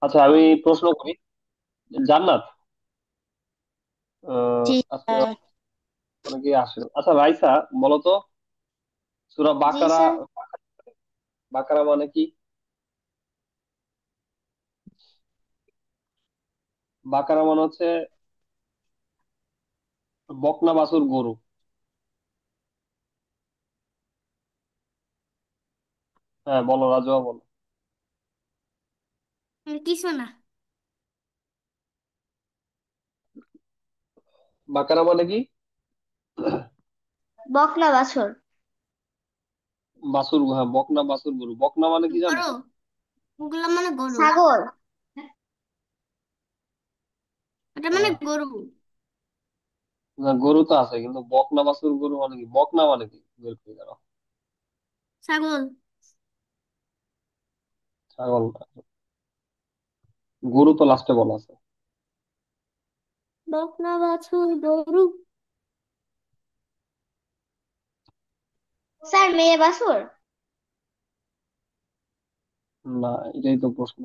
আচ্ছা, আমি প্রশ্ন করি। জান্নাত, জি আজকে স্যার। অনেকেই আসে। আচ্ছা রাইসা, বলো তো, সূরা জি বাকারা, স্যার। বাকারা মানে কি? বাকারা মানে হচ্ছে বকনা বাছুর গরু। হ্যাঁ বলো, রাজুয়া বলো। কিছু না। বাকারা মানে কি? বকলা বাছর। বাছুর, হ্যাঁ বকনা বাছুর গরু। বকনা মানে কি জানো? গরু। ওগুলা মানে গরু, ছাগল। এটা মানে আহ, গরু। না, গরু তো আছে, কিন্তু বকনা বাছুর গরু মানে কি? বকনা মানে কি বের করে দাও। ছাগল। ছাগল না। গরু তো লাস্টে বলা আছে। বকলা বাছুর গরু। স্যার মেয়ে বাছুর। না, এটাই তো প্রশ্ন।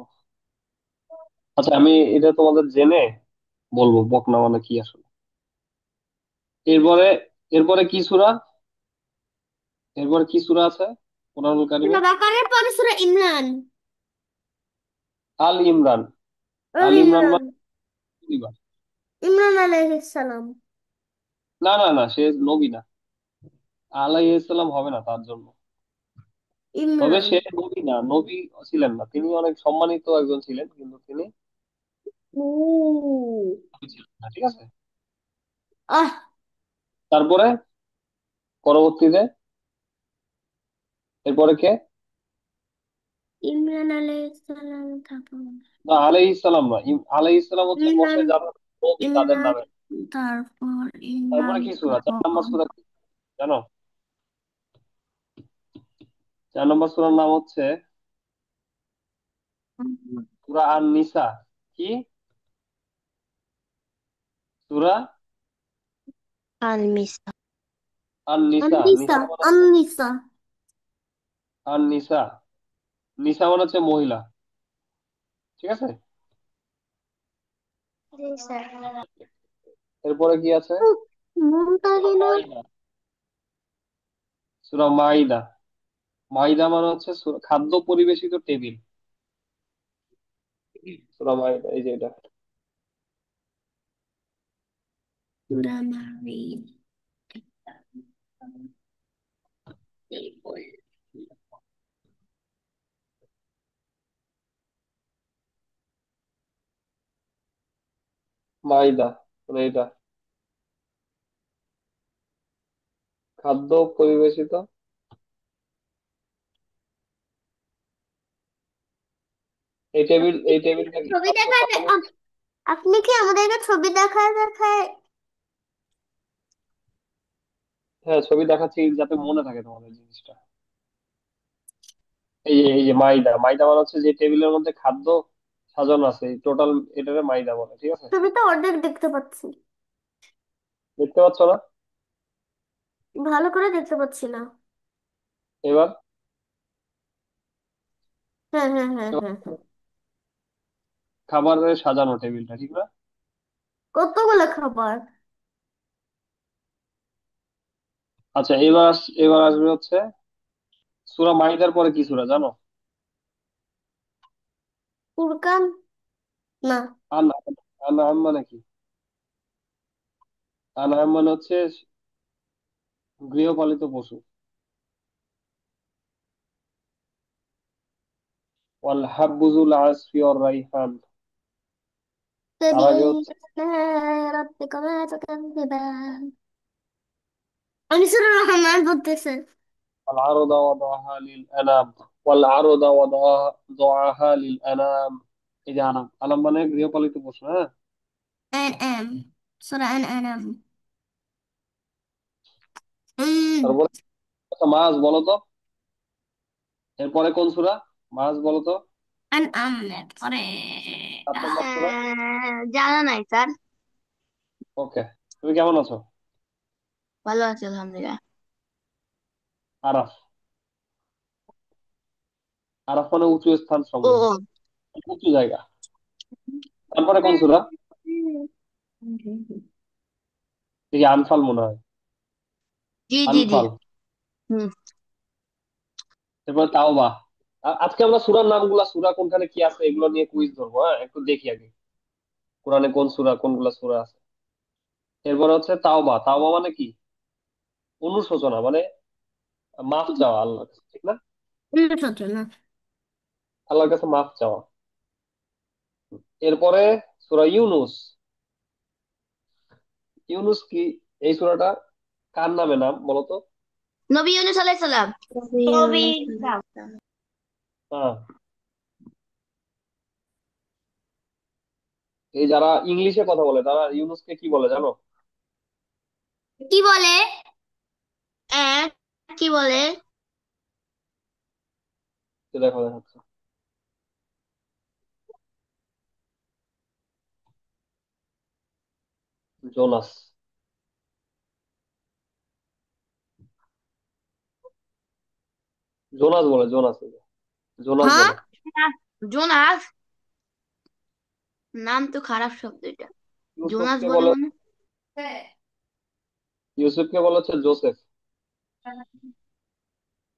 আচ্ছা, আমি এটা তোমাদের জেনে বলবো বকনা মানে কি আসলে। এরপরে, এরপরে কি সূরা? এরপরে কি সূরা আছে কোরআনুল কারিমে? সূরা বাকারার পরে সূরা ইমরান। আল ইমরান। আল আল ইমরান ইমরান। মানে পরিবার। ইমরান আলাইহিস সালাম। না না না, সে নবী না। আলাইহিস সালাম হবে না তার জন্য। তবে ইমরান। সে নবী না, নবী ছিলেন না তিনি। অনেক সম্মানিত একজন ছিলেন, কিন্তু তিনি ও। নবী ছিলেন না, ঠিক আছে। আহ। তারপরে পরবর্তীতে, এরপরে কে? ইমরান আলাইহিস সালাম তারপর না, আলাইহিস সালাম না। আলাইহিস সালাম হচ্ছে বসে ইমরান। যারা নবী তাদের ইমরান নামে। তারপর তারপরে ইমরান কি সূরা? 4 নম্বর তারপর সূরা কি জানো? 4 নম্বর সূরার নাম হচ্ছে সূরা আন নিসা। কি সূরা? আল মিসা। আন নিসা। আন্নিসা। নিসা মানে হচ্ছে, আন্নিসা। আন নিসা, নিসা মানে হচ্ছে মহিলা, ঠিক আছে। জি স্যার। এরপরে কি আছে? সূরা মুমতাহিনা। মাইদা। সূরা মাইদা। মাইদা মানে হচ্ছে খাদ্য পরিবেশিত টেবিল। সূরা মাইদা, এই যে এটা। সূরা মারিম। মাইদা মানে এটা, খাদ্য পরিবেশিত। এই টেবিল, এই টেবিলটা কি ছবি খাদ্য দেখায় খাওয়ানোর? আপনি কি আমাদেরকে ছবি দেখায় দেখায়? হ্যাঁ, ছবি দেখাচ্ছি যাতে মনে থাকে তোমাদের জিনিসটা। এই যে মাইদা, মাইদা মানে হচ্ছে যে টেবিলের মধ্যে খাদ্য সাজানো আছে, টোটাল এটারে মাইদা বলে, ঠিক আছে। ছবিটা অর্ধেক দেখতে পাচ্ছি। দেখতে পাচ্ছ না? ভালো করে দেখতে পাচ্ছি না। এবার, হ্যাঁ হ্যাঁ হ্যাঁ এবার হ্যাঁ হ্যাঁ। খাবারের সাজানো টেবিলটা, ঠিক না? কতগুলো খাবার। আচ্ছা, এবার আসবে হচ্ছে সূরা মাইদার পরে কি সূরা জানো? ফুরকান। না। আনআম। আনআম মানে কি? আনআম মানে হচ্ছে গৃহপালিত পশু। ওয়াল হাব্বুজুল আসফি ওয়ার রাইহান। তার আগে فبأي হচ্ছে آلاء ربكما تكذبان। আমি শুধু রহমান বলতেছে। ওয়াল আরদা ওয়াদাহা লিল আনাম। ওয়াল আরদা ওয়াদাহা লিল আনাম। এই যে আনাম, আনাম মানে গৃহপালিত পশু, হ্যাঁ। أنعام. سورة أنعام. তারপরে আচ্ছা, মাছ বলো তো, এরপরে কোন সূরা? মাছ বলো তো। أنعام পরে। 7 নম্বর সূরা। জানা নাই স্যার। ওকে, তুমি কেমন আছো? ভালো আছি আলহামদুলিল্লাহ। আরাফ। আরাফ মানে উঁচু স্থান ও সমূহ, ও। উঁচু জায়গা। তারপরে কোন সূরা? এই আনফাল মনে হয়। জি জি জি। আনফাল। হুম। তারপরে তাওবা। আজকে আমরা সূরার নামগুলা, সূরা কোনখানে কি আছে এগুলো নিয়ে কুইজ ধরবো। হ্যাঁ, একটু দেখি আগে কোরআনে কোন সূরা, কোনগুলা সূরা আছে। এরপরে হচ্ছে তাওবা। তাওবা মানে কি? অনুশোচনা মানে মাফ চাওয়া আল্লাহর কাছে, ঠিক না? অনুশোচনা না। আল্লাহর কাছে মাফ চাওয়া। এরপরে সূরা ইউনুস। ইউনুস কি? এই সূরাটা কার নামে নাম বলতো? নবী ইউনূস আলাইহিস সালাম। নবী ইসলাম। হ্যাঁ। এই যারা ইংলিশে কথা বলে তারা ইউনুসকে কি বলে জানো? কি বলে? এক, কি বলে? দেখো দেখাচ্ছে। জোনাস। জোনাস বলে, জোনাস, এই যে, জোনাস হ্যাঁ। বলে। জোনাস। নাম তো খারাপ শব্দ এটা। জোনাস ইউসুফকে বলে বলে, মানে? হ্যাঁ। ইউসুফকে বলে হচ্ছে জোসেফ।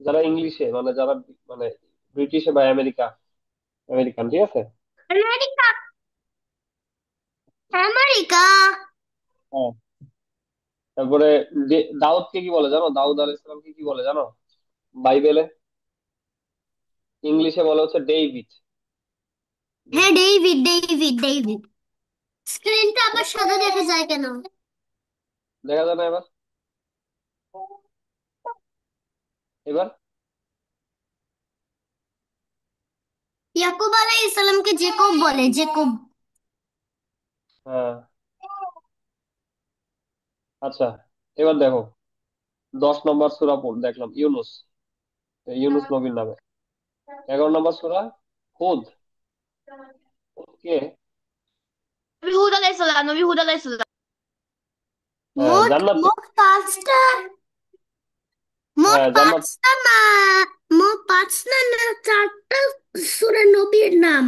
যারা ইংলিশে মানে যারা মানে ব্রিটিশে বা আমেরিকা, আমেরিকান, ঠিক আছে। আমেরিকা। আমেরিকা। হ্যাঁ। তারপরে দাউদকে কি বলে জানো? দাউদ আলাইহিস সালামকে কি বলে জানো বাইবেলে? ইংলিশে বলে হচ্ছে ডেভিড। হ্যাঁ, ডেভিড ডেভিড ডেভিড। স্ক্রিনটা ঠিক আবার আছে? সাদা দেখা যায় কেন? দেখা যায় না এবার? এবার? ইয়াকুব আলাইহিস সালামকে জেকব বলে, জেকব। হ্যাঁ। আচ্ছা, এবার দেখো 10 নম্বর সূরা দেখলাম ইউনুস, ইউনুস নবীর নামে। 11 নম্বর সূরা হুদ। হুদ কে? নবী হুদ আলাইহিস সালাম, নবী হুদ আলাইহিস সালাম। হ্যাঁ, মোট জান্নাত। মোট পাঁচটা। মোট হ্যাঁ, জান্নাত। পাঁচটা না। মোট পাঁচটা না চারটা সূরা নবীর নাম।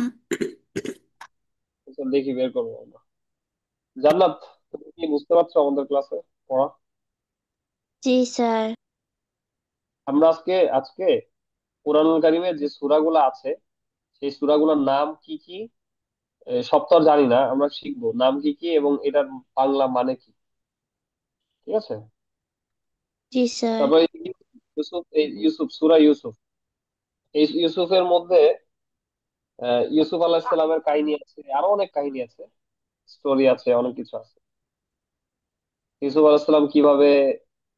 আচ্ছা, দেখি বের করবো আমরা। জান্নাত। তুমি কি বুঝতে পারছো আমাদের ক্লাসে পড়া? জি স্যার। আমরা আজকে আজকে কোরআনুল কারিমে যে সূরাগুলো আছে সেই সূরাগুলোর নাম কি কি, সব তো আর জানি না, আমরা শিখবো নাম কি কি এবং এটার বাংলা মানে কি। ঠিক আছে? জি স্যার। তারপরে ইউসুফ, এই ইউসুফ, সূরা ইউসুফ। এই ইউসুফের মধ্যে ইউসুফ আলাইহিস সালামের কাহিনী আছে, আরো অনেক কাহিনী আছে, স্টোরি আছে, অনেক কিছু আছে। ইউসুফ আলাইহিস সালাম কিভাবে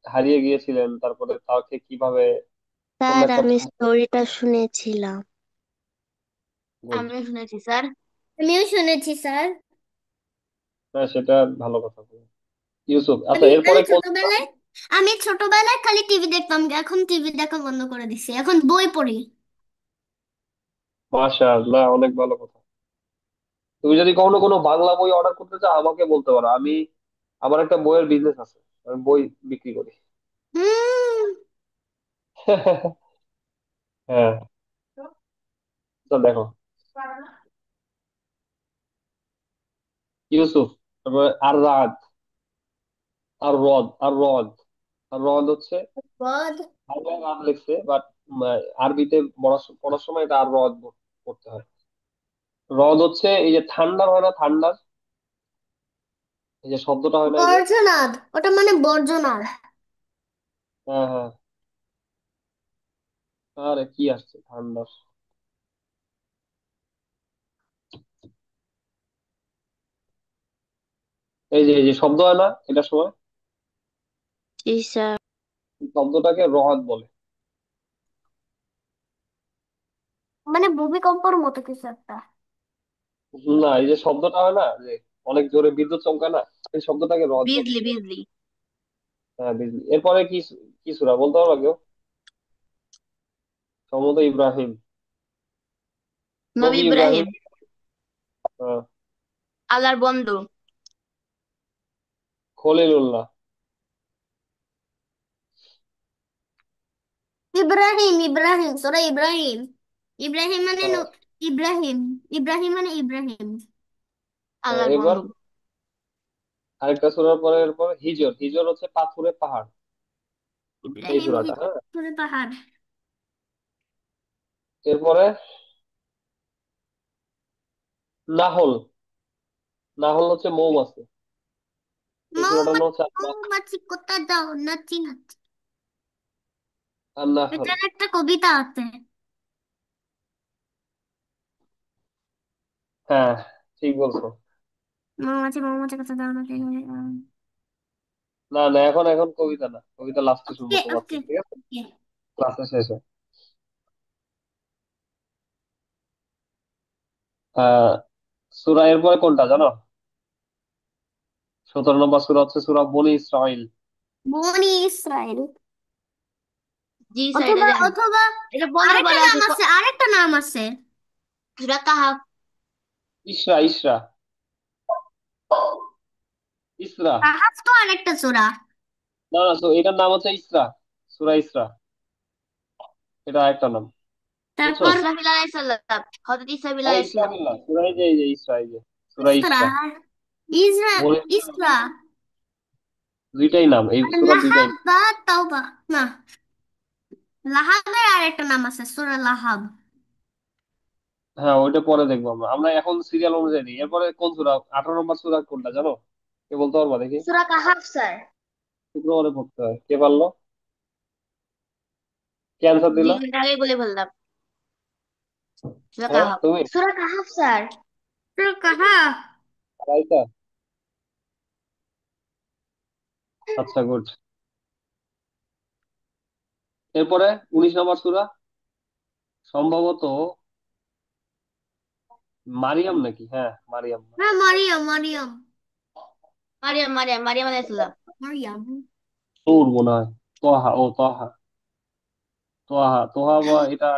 হারিয়ে গিয়েছিলেন, তারপরে তাকে কিভাবে কোন স্যার একটা, আমি স্টোরিটা শুনেছিলাম। গুড। আমিও শুনেছি স্যার। আমিও শুনেছি স্যার। হ্যাঁ, সেটা ভালো কথা বলে। ইউসুফ। আচ্ছা, আমি এরপরে আমি কোন সূরা? ছোটবেলায় আমি ছোটবেলায় খালি টিভি দেখতাম, এখন টিভি দেখা বন্ধ করে দিছি, এখন বই পড়ি। মাশাআল্লাহ, অনেক ভালো কথা। তুমি যদি কখনো কোনো বাংলা বই অর্ডার করতে চাও আমাকে বলতে পারো, আমি, আমার একটা বইয়ের বিজনেস আছে, আমি বই বিক্রি করি। হুম। হ্যাঁ। তো দেখো ইউসুফ, তারপরে আর রাদ, আর রদ, আর রদ, আর রদ হচ্ছে, বদ। বাংলায় রাদ লিখছে বাট আরবিতে পড়ার সময় এটা আর রদ পড়তে হয়। রদ হচ্ছে এই যে ঠান্ডার হয় না, ঠান্ডার এই যে শব্দটা হয় না, এই যে, বর্জনাদ, ওটা মানে বর্জনাদ। হ্যাঁ হ্যাঁ। আরে কি আসছে ঠান্ডার, এই যে শব্দ হয় না এটার সময়, জি স্যার। এই শব্দটাকে রদ বলে। মানে ভূমিকম্পর মতো কিছু একটা। না, এই যে শব্দটা হয় না যে অনেক জোরে বিদ্যুৎ চমকায় না, এই শব্দটাকে রদ বলে। বিজলি বিজলি। হ্যাঁ, বিজলি। এরপরে কি, কি সূরা বলতে পারবা কেউ? সম্ভবত ইব্রাহিম। নবী নবী ইব্রাহিম। ইব্রাহিম। হ্যাঁ, আল্লাহর বন্ধু। খলিলুল্লাহ। ইব্রাহিম ইব্রাহিম সূরা ইব্রাহিম। ইব্রাহিম মানে হ্যাঁ, ইব্রাহিম। ইব্রাহিম মানে ইব্রাহিম। আল্লাহর এবার বন্ধু। আরেকটা সূরার পরে এরপর হিজর। হিজর হচ্ছে পাথুরে পাহাড়, এই ইব্রাহিম সূরাটা। হ্যাঁ, ভিতরে পাহাড়। এরপরে নাহল। নাহল হচ্ছে মৌমাছি। এই সূরাটার নাম হচ্ছে মৌমাছি কোথা যাও, নাচি নাচি। আন নাহল। এটার একটা কবিতা আছে। হ্যাঁ, ঠিক বলছো। মৌমাছি মৌমাছি কোথা যাও, নাচি নাচি। না না, এখন এখন কবিতা না, কবিতা লাস্টে শুনবো ওকে তোমার ওকে থেকে, ঠিক আছে? ওকে। ক্লাসে শেষে। সূরা এরপরে কোনটা জানো? 17 নম্বর সূরা হচ্ছে সূরা বনি ইসরাইল। বনি ইসরাইল। জি স্যার, এটা অথবা জানি। অথবা এটা বলার আরেকটা বলা নাম আছে আছে, আরেকটা নাম আছে। সূরা কাহাফ। ইসরা, ইসরা, ইসরা। কাহাফ তো আরেকটা সূরা। না না, তো এটার নাম হচ্ছে ইসরা, সূরা ইসরা। এটা একটা নাম, বুঝছো? তারপর ইসরাফিল আলাইহিস সালাম, হযরত ইসরাফিল হ্যাঁ, আলাইহিস সালাম। ইসরাফিল না, সূরা এই যে ইসরা, এই যে সূরা ইসরা। ইসরা। ইসরা। বনি ইসরাইল, ইসরা। দুইটাই নাম, এই আর সূরা দুইটাই লাহাব নাম। বা তাওবা। না, লাহাবের আরেকটা নাম আছে, সূরা লাহাব। হ্যাঁ, ওইটা পরে দেখবো আমরা। আমরা এখন সিরিয়াল অনুযায়ী দিই। এরপরে কোন সূরা? 18 নম্বর সূরা কোনটা জানো? কে বলতে পারবা দেখি? সূরা কাহাফ স্যার। শুক্রবারে পড়তে হয়, কে পারলো? কে অ্যান্সার জি, দিলা? এটা আগেই বলে ফেললাম। সূরা হ্যাঁ, কাহাফ। তুমি? সূরা কাহাফ স্যার। সূরা কাহাফ। রাইতা? আচ্ছা, গুড। এরপরে 19 নম্বর সূরা, সম্ভবত মারিয়াম নাকি? হ্যাঁ, মারিয়াম। হ্যাঁ, মারিয়াম মারিয়াম। মারিয়াম মারিয়াম মারিয়াম আলাইহিস সালাম। মারিয়াম। নূর মনে হয়। তোহা, ও তোহা। তোহা তোহা বা এটা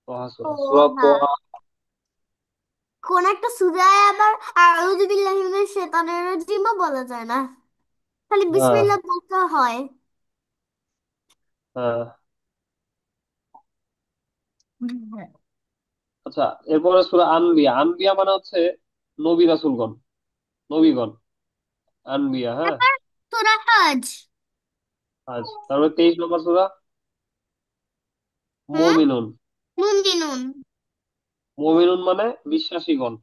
তোহা ও সূরা, সূরা হ্যাঁ, তোহা। কোন একটা সূরায় আবার আউযু বিল্লাহি মিনাশ শাইতানির রাজিমও বলা যায় না, খালি হ্যাঁ বিসমিল্লাহ বলতে হয়। হ্যাঁ। আচ্ছা, এরপরে সূরা আনবিয়া। আনবিয়া মানে হচ্ছে নবী রাসূলগণ, নবীগণ, আনবিয়া। হ্যাঁ, তারপর সূরা হজ। আজ তারপরে 23 নম্বর সূরা হুম। মুমিনুন। মুমিনুন। মুমিনুন মানে বিশ্বাসীগণ।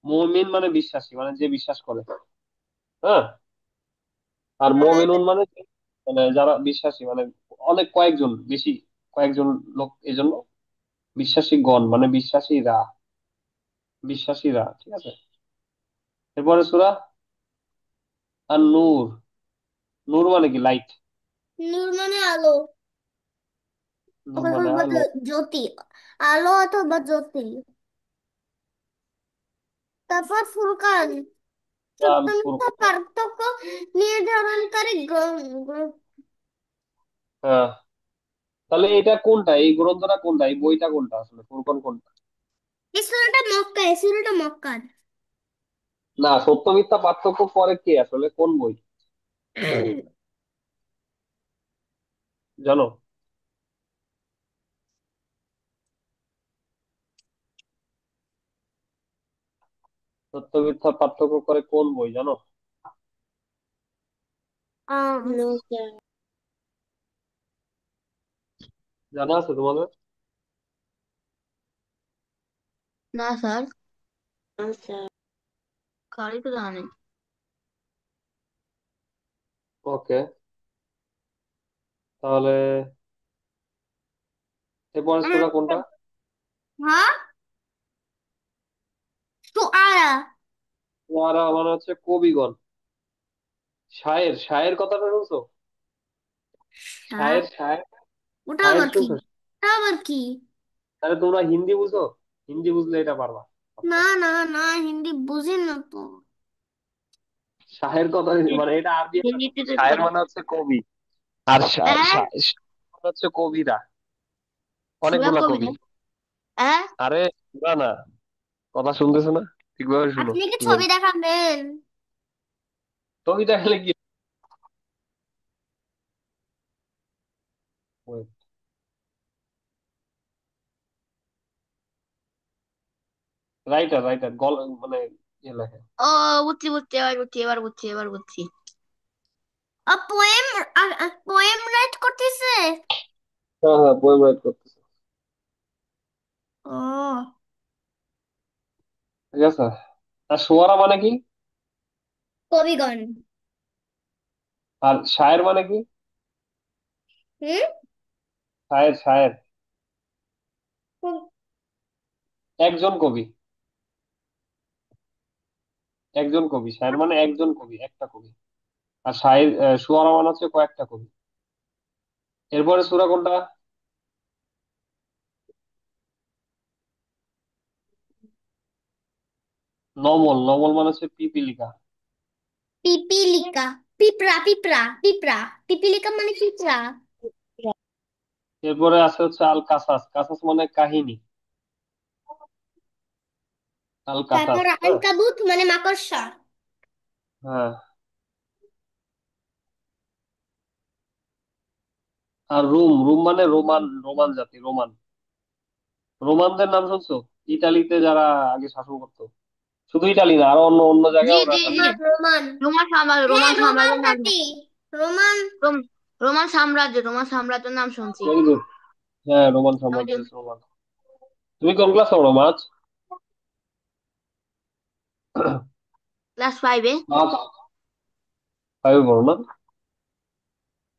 মুমিন মানে বিশ্বাসী, মানে যে বিশ্বাস করে। হ্যাঁ, আর মুমিনুন মানে মানে যারা বিশ্বাসী, মানে অনেক কয়েকজন, বেশি কয়েকজন লোক, এই জন্য বিশ্বাসী গণ মানে বিশ্বাসীরা, বিশ্বাসীরা, ঠিক আছে? এরপরে সূরা আর নূর। নূর মানে কি? লাইট। নূর মানে আলো নূর মানে অথবা আলো। জ্যোতি। আলো অথবা জ্যোতি। তারপর ফুরকান, কোরআন, সত্য মিথ্যা ফুরকান। পার্থক্য নির্ধারণকারী হ্যাঁ, তাহলে এটা কোনটা? এই গ্রন্থটা কোনটা? এই বইটা কোনটা আসলে? ফুরকান কোনটা? এই সূরাটা মক্কা, এই সূরাটা মক্কার। না, সত্য মিথ্যা পার্থক্য করে কে আসলে? কোন বই জানো? সত্য মিথ্যা পার্থক্য করে কোন বই জানো? আম, নো স্যার। জানা আছে তোমাদের? না স্যার। না স্যার, কারই তো জানা নেই। ওকে, তাহলে এরপরের সূরা কোনটা? হ্যাঁ, শুআরা। ওরা মানে হচ্ছে কবিগণ, শায়ের। শায়ের কথাটা শুনছো? হ্যাঁ, শায়ের, শায়ের, ওটা শায়ের আবার কি? শুনছো? ওটা আবার কি? তাহলে তোমরা হিন্দি বুঝো? হিন্দি বুঝলে এটা পারবা। আচ্ছা, না না না, হিন্দি বুঝি না তো। শায়ের কথা মানে এটা আরবি একটা শব্দ। হিন্দিতে তো শায়ের পারি। মানে হচ্ছে কবি, আর হ্যাঁ। মানে হচ্ছে কবিরা, সূরা অনেকগুলা কবি। কবিরা। হ্যাঁ। আরে না না, কথা শুনতেছো না? ঠিকভাবে শুনো। আপনি কি কি ছবি বলবো? দেখাবেন? কবিতা খেলে কি? রাইটার, রাইটার, মানে এ লেখে। ও, বুঝছি বুঝছি, এবার বুঝছি, এবার বুঝছি, এবার বুঝছি। পোয়েম, পোয়েম রাইট করতেছে। হ্যাঁ হ্যাঁ, পোয়েম রাইট করতেছে। ও, ঠিক আছে। আর শোয়ারা মানে কি? কবিগণ। আর শায়ের মানে কি? হুম। শায়ের শায়ের। কব- একজন কবি। একজন কবি, শায়ের মানে একজন কবি, একটা কবি। আর শায়ের শুয়ারা মানে হচ্ছে কয়েকটা কবি। এরপরে সূরা কোনটা? নমল। নমল মানে হচ্ছে পিপিলিকা। পিপিলিকা। পিঁপড়া পিঁপড়া পিঁপড়া। পিপিলিকা মানে পিঁপড়া। এরপরে আছে হচ্ছে আল কাসাস। কাসাস মানে কাহিনী। আল কাসাস, তারপর হ্যাঁ। আনকাবুত মানে মাকড়সা। হ্যাঁ। আর রুম। রুম মানে রোমান। রোমান জাতি, রোমান। রোমানদের নাম শুনছো? ইতালিতে যারা আগে শাসন করতো। শুধু ইতালি না, আরো অন্য অন্য জি জায়গায় ওরা জি জি। শাসন রোমান করতো। রোমান। হ্যাঁ, রোমান রোমান সাম্রাজ্যের নাম। জাতি। রোমান। রোম- রোমান সাম্রাজ্যের নাম শুনছি। Very good. হ্যাঁ, রোমান আমি সাম্রাজ্য, রোমান। তুমি কোন ক্লাস পড়ো, মাছ? ক্লাস 5-এ। মাছ ফাইভে পড়ো না?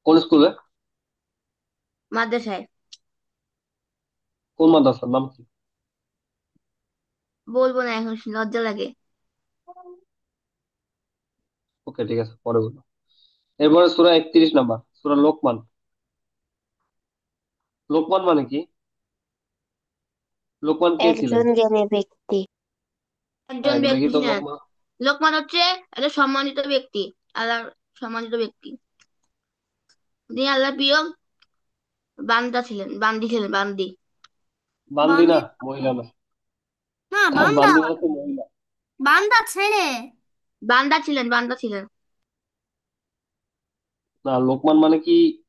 কোন স্কুলে? মাদ্রাসায়। কোন মাদ্রাসার নাম কি? বলবো না এখন, লজ্জা লাগে। ওকে, ঠিক আছে, পরে বলবো। এরপরে সূরা 31 নাম্বার, সূরা লোকমান। লোকমান মানে কি? লোকমান কে ছিলেন? একজন জ্ঞানী ব্যক্তি। একজন হ্যাঁ, দেখি ব্যক্তি তো ছিলেন। লোকমান। লোকমান হচ্ছে একটা সম্মানিত ব্যক্তি। আল্লাহর সম্মানিত ব্যক্তি। তিনি আল্লাহ প্রিয় বান্দা ছিলেন, বান্দি ছিলেন, বান্দি। বান্দি না, বান্দি। মহিলা না। না, বান্দা। বান্দি মানে তো মহিলা। বান্দা ছেড়ে। বান্দা ছিলেন, বান্দা ছিলেন। না, লোকমান মানে কি?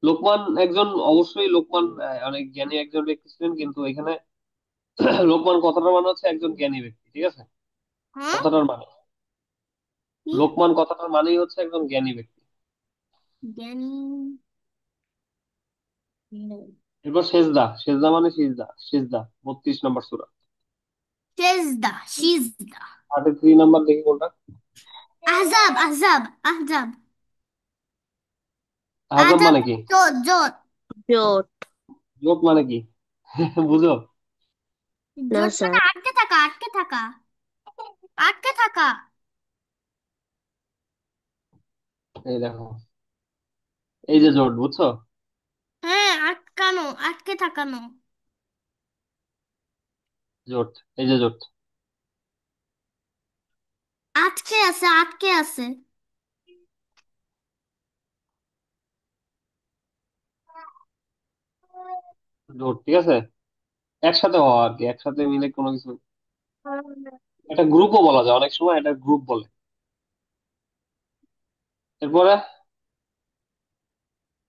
লোকমান একজন, অবশ্যই লোকমান অনেক জ্ঞানী একজন ব্যক্তি ছিলেন, কিন্তু এখানে লোকমান কথাটার মানে হচ্ছে একজন জ্ঞানী ব্যক্তি, ঠিক আছে? হ্যাঁ। কথাটার মানে, কি? লোকমান কথাটার মানেই হচ্ছে একজন জ্ঞানী ব্যক্তি। জ্ঞানী। এরপর সেজদা। সেজদা মানে সিজদা। সেজদা 32 নম্বর সূরা। সেজদা সিজদা। 33 নাম্বার দেখি কোনটা? আহজাব আহজাব আহজাব। আহজাব আহজাব মানে কি? জোট জোট। জোট। জোট মানে কি? বুঝো? না জোট মানে স্যার। আটকে থাকা, আটকে থাকা, আটকে থাকা। এই দেখো, এই যে জোট, বুঝছো? হ্যাঁ, আটকানো, আটকে থাকানো। জোট, এই যে জোট। আটকে আছে, আটকে আছে। জোট, ঠিক আছে। একসাথে হওয়া আর কি, একসাথে মিলে কোনো কিছু। একটা গ্রুপও বলা যায়, অনেক সময় এটা গ্রুপ বলে। এরপরে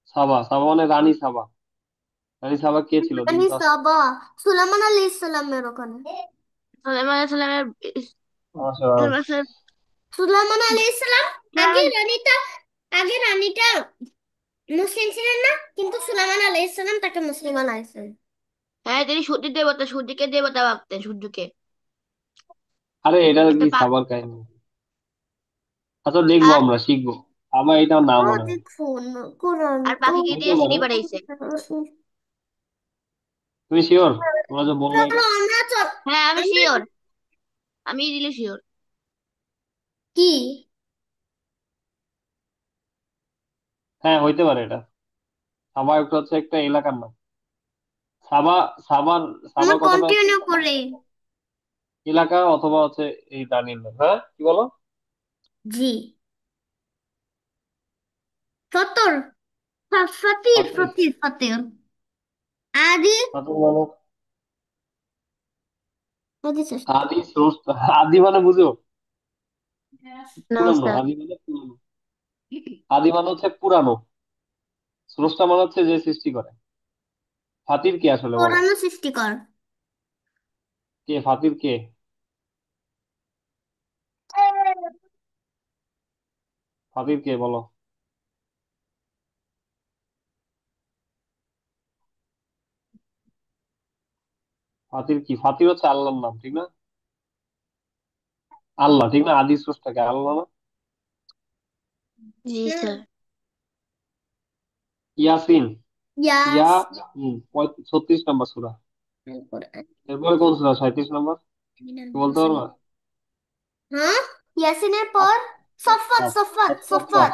সাবা। সাবা মানে রানী সাবা। রানী সাবা কে ছিল দেখি রানী তো আসো। সাবা। সুলাইমান আলাইহিস সালামের ওখানে। সুলাইমান আলাইহিস সালামের। আসো সুলাইমান আসো। সালাম- সুলাইমান আলাইহিস সালাম। আগে সুলাইমান- রানীটা, আগে রানীটা মুসলিম ছিলেন না, কিন্তু সুলাইমান আলাইহিস সালাম তাকে মুসলিম বানাইছেন। হ্যাঁ, তিনি সূর্যের দেবতা, সূর্যকে দেবতা ভাবতেন, সূর্যকে। আরে এটা একটা কি পা সাবার কাহিনী? আচ্ছা, দেখবো, আর আমরা শিখবো। আমার এটা না ও মনে হয়। দেখুন, কোরআন আর তো। পাখিকে হইতে দিয়ে পারে। সিটি বানাইছে। তুমি শিওর? তোমরা যে বললে চলো এটা। আমরা চল। হ্যাঁ, আমি আমরা শিওর। আমি দিলে শিওর। কি? হ্যাঁ, হইতে পারে এটা। সাবা একটা হচ্ছে একটা এলাকার নাম। সাবা। সাবার। আমরা সাবার কথাটা হচ্ছে কন্টিনিউ একটা করে। এলাকা, অথবা হচ্ছে এই রানীর নাম। হ্যাঁ, কি বলো? জি। সত্তর। ফতির ফাতির। ফতির ফতির। আদি। ফাতির মানে আদি শেষ। আদি স্রষ্টা। আদি মানে বুঝো? না পুরানো। স্যার। আদি মানে পুরানো। আদি মানে হচ্ছে পুরানো। স্রষ্টা মানে হচ্ছে যে সৃষ্টি করে। ফাতির কে আসলে বলো? কোরআন সৃষ্টিকর। কে ফাতির কে? ফাতির কে বলো? ফাতির কি? ফাতির হচ্ছে আল্লাহর নাম, ঠিক না? আল্লাহ, ঠিক না? আদি স্রষ্টা কে? আল্লাহ না? জি স্যার। ইয়াসিন। ইয়া ইয়াস। 36 নম্বর সূরা। এরপরে কোন সূরা? 37 নম্বর। কি বলতে পারবা? হ্যাঁ, ইয়াসিনের পর সফাত সফফাত। সফাত সফফাত। সফাত।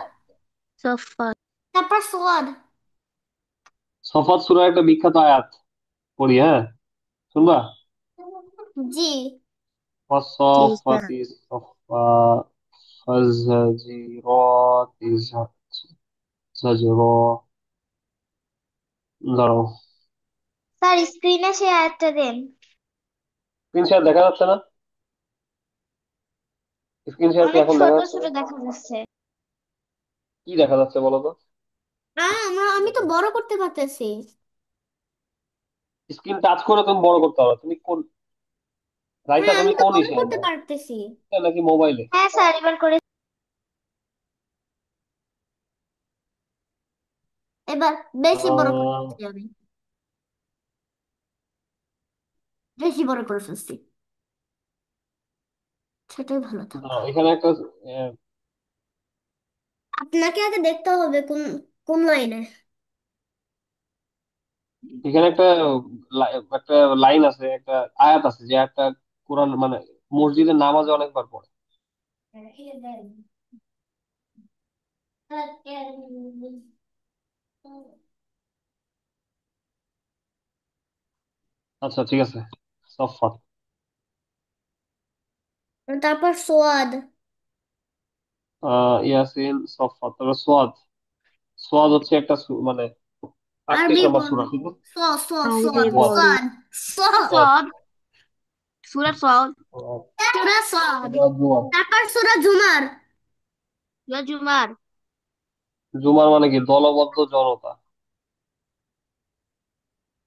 সফাত। তারপর সোয়াদ। সফাত সূরার একটা বিখ্যাত আয়াত পড়ি, হ্যাঁ? শুনবা? জি। জি স্যার। ওয়াসসাফাতি সফফা ফাজ্জাজিরাতি জাজরা। দাঁড়াও, স্যার স্ক্রিনে সেই আয়াতটা দেন। স্ক্রিন শেয়ার দেখা যাচ্ছে না? স্ক্রিন শেয়ার কি অনেক এখন দেখা ছোট যাচ্ছে ছোট না? দেখা যাচ্ছে। কি দেখা যাচ্ছে বলো তো? আমি তো বড় করতে পারতেছি। স্ক্রিন টাচ করে তুমি বড় করতে হবে। তুমি কোন, রাইসা, হ্যাঁ, তুমি আমি তো কোন বড় ইসে করতে পারতেছি। নাকি মোবাইলে? হ্যাঁ স্যার, এবার করে। এবার বেশি বড় আহ, করতেছি আমি। বেশি বড় করে ফেলছি। সেটাই ভালো থাকবে। দাঁড়াও, এখানে একটা আহ, আপনাকে আগে দেখতে হবে কোন কোন লাইনে। এখানে একটা লাইন আছে, একটা আয়াত আছে, যে একটা কোরআন মানে মসজিদের নামাজে অনেকবার পড়ে। আচ্ছা ঠিক আছে। সফাত। তারপর সোয়াদ। ইয়াসিন, সফাত, তারপর সোয়াদ। সোয়াদ হচ্ছে একটা মানে আটত্রিশ আরবি নম্বর বল। সূরা, ঠিক আছে? স স স আরবি সোয়াদ। বল। সোয়াদ। সোয়াদ। সোয়াদ। সদ। সুরা সদ। সোয়াদ। সূরা সোয়াদ। তারপর জুমার। তারপর সূরা জুমার। সুরা জুমার। জুমার মানে কি? দলবদ্ধ জনতা।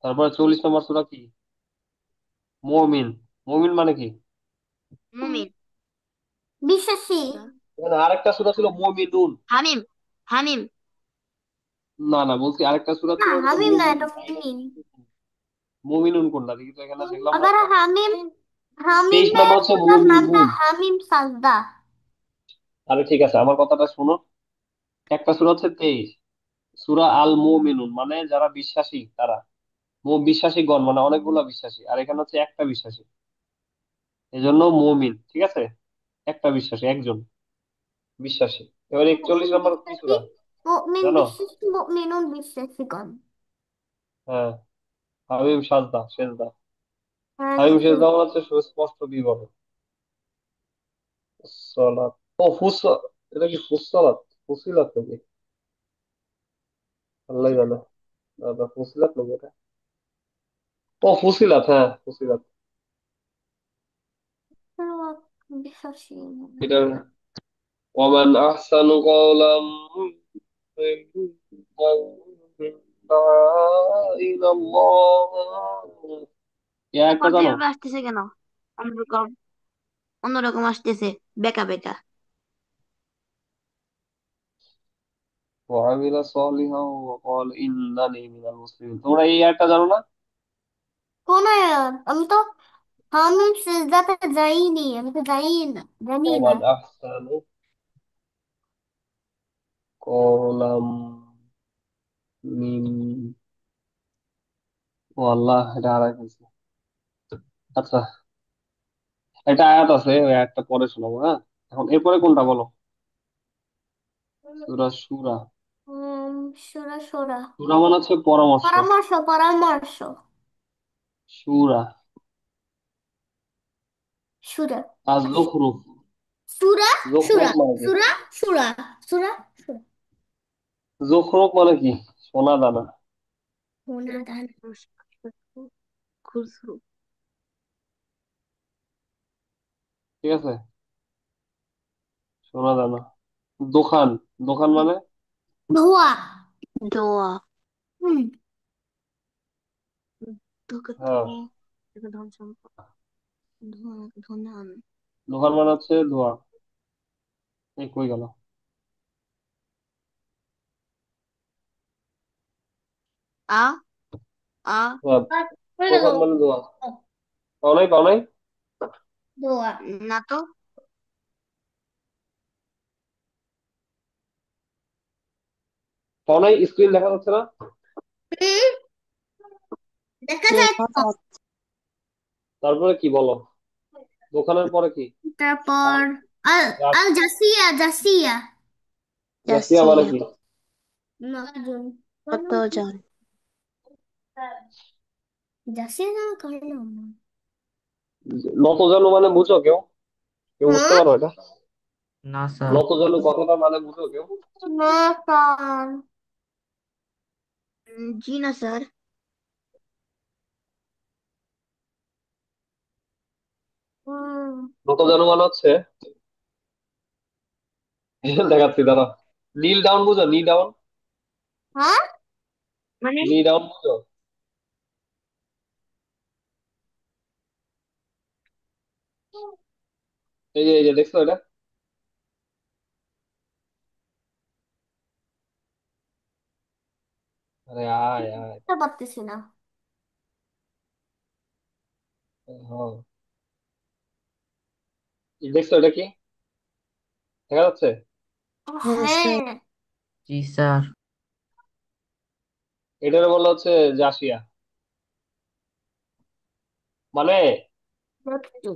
তারপরে 40 নম্বর সূরা কি? মুমিন। মুমিন মানে কি? মুমিন। বিশ্বাসী। এখানে আরেকটা সূরা ছিল মুমিনুন। হামিম। হামিম। না না, বলছি আরেকটা সূরা না, ছিল, ওটা হামিম না, মুমিন। এটা মুমিন। মুমিনুন কোনটা দেখি তো, এখানে দেখলাম না আবার তো। হামিম। 23 নম্বর হামিমের হচ্ছে পুরো নামটা মুমিনুন। হামিম সাজদা। আরে ঠিক আছে, আমার কথাটা শোনো। একটা সূরা হচ্ছে 23, সূরা আল মুমিনুন, মানে যারা বিশ্বাসী তারা। বিশ্বাসীগণ মানে অনেকগুলা বিশ্বাসী, আর এখানে হচ্ছে একটা বিশ্বাসী, এজন্য মুমিন, ঠিক আছে? একটা বিশ্বাসী, একজন বিশ্বাসী। এবার মুমিন 41 নম্বর কি বিশ্বাসী। সূরা? মুমিন জানো? বিশ্বাসী, মুমিনুন বিশ্বাসীগণ। হ্যাঁ, হামিম সাজদা সেজদা। হ্যাঁ, হামিম দেখি। সেজদা মানে হচ্ছে সুস্পষ্ট বিবরণ। সালাত। ও এটা কি ফুসসালাত? ফুসিলাত নাকি? আল্লাহ জানে। দাদা, ফুসিলাত নাকি এটা? ও ফুসিলাত, হ্যাঁ ফুসিলাত। বিশ্বাসী। এটা ওমান আহসানু কওলাম মিম্মান দাআ ইলাল্লাহ। এই আয়াতটা পর্দা জানো? এভাবে আসতেছে কেন? অন্যরকম। অন্যরকম আসতেছে। বেকা বেকা। ওয়ামিলা সলিহা ওয়া ক্বালা ইন্নানি মিনাল মুসলিমিন। তোমরা এই আয়াতটা জানো না? কোন আয়াত? আমি তো হামিম সিজদাতে যাইনি, আমি তো যাই না, জানি না। ওমান আহসানু কওলাম মিম, ও আল্লাহ, এটা হারাই ফেলছি। আচ্ছা, একটা আয়াত আছে, ওই আয়াতটা পরে শোনাবো, হ্যাঁ? এখন এরপরে কোনটা বলো? সূরা সূরা। উম, সুরা সুরা। সূরা মানে হচ্ছে পরামর্শ। পরামর্শ পরামর্শ। সূরা। সুরা। আর জুখরুফ। সুরা। সুরা। জুখরুফ মানে কি? সুরা। সুরা। সুরা। সুরা। জুখরুফ মানে কি? সোনা দানা। সোনা দান। খুশরু। ঠিক আছে, সোনা দানা। দোকান। দোকান মানে? ধোয়া। দোয়া। হুম। হ্যাঁ, ধন সম্পদ, ধনান। লোহার মানে হচ্ছে ধোঁয়া। এই কই গেল? আ আ হ্যাঁ, হয়ে গেল। প্রধান মানে ধোঁয়া। পাও নাই, পাও নাই। দোয়া। না তো। পাও নাই, স্ক্রিন দেখা যাচ্ছে না। হুম, দেখা যায় দেখা তো। যাচ্ছে। তারপরে কি বলো? দোকানের পরে কি? তারপর আল আল রাস আল জাসিয়া জাসিয়া। জাসিয়া মানে জাসিয়া কি? নজন। কতজন। জাসিয়া নাম কার নাম? নতজানু মানে বুঝো কেউ? কেউ বুঝতে হ্যাঁ, পারো এটা? না স্যার। নতজানু কথাটা মানে বুঝো কেউ? না স্যার। জি না স্যার। হুম। নতজানু মানে হচ্ছে দেখাচ্ছি দাঁড়া। নীল ডাউন বুঝো? নি ডাউন, হ্যাঁ, মানে নি ডাউন বুঝো? এই যে দেখছো এটা? আরে আয় আয়। বুঝতে পারতেছি না। হ্যাঁ, দেখছো এটা কি দেখা যাচ্ছে? হ্যাঁ স্যার। হ্যাঁ। জি স্যার। এটার বলা হচ্ছে জাসিয়া। মানে একটু।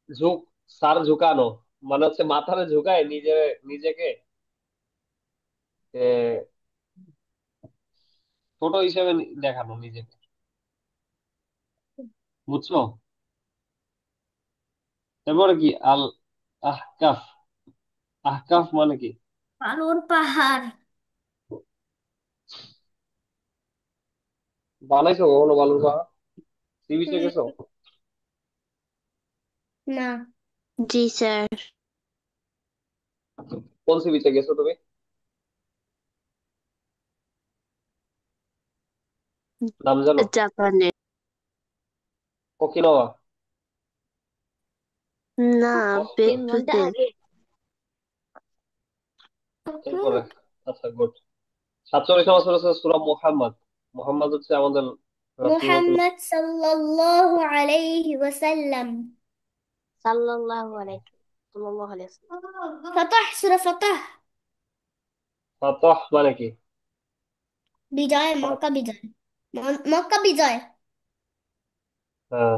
ঝুঁক, সার ঝুঁকানো, মানে হচ্ছে মাথারে ঝুঁকায় নিজেকে এ, ছোট হিসেবে দেখানো নিজেকে। বুঝছো? তারপরে কি আল আহকাফ, আহকাফ মানে কি? আলোর পাহাড়। বানাইছো কখনো বালুর পাহাড়? সি বিচে গেছো? হুম, না। জি স্যার। কোন সি বিচে গেছো তুমি? নাম জানো? জাপানে। ওকিনাওয়া? না, ওকে। 3 ঘন্টা আগে। এরপরে আচ্ছা গুড। 47 নম্বর সূরা হচ্ছে সূরা মুহাম্মদ। মুহাম্মদ হচ্ছে আমাদের রাসূলুল্লাহ। মুহাম্মদ সাল্লাল্লাহু আলাইহি ওয়াসাল্লাম। সাল্লাল্লাহু আলাইহি ফাতাহ, সূরা ফাতাহ। ফাতহ মানে কি? বিজয়, ফাত- মক্কা বিজয়। মক্কা বিজয়। হ্যাঁ,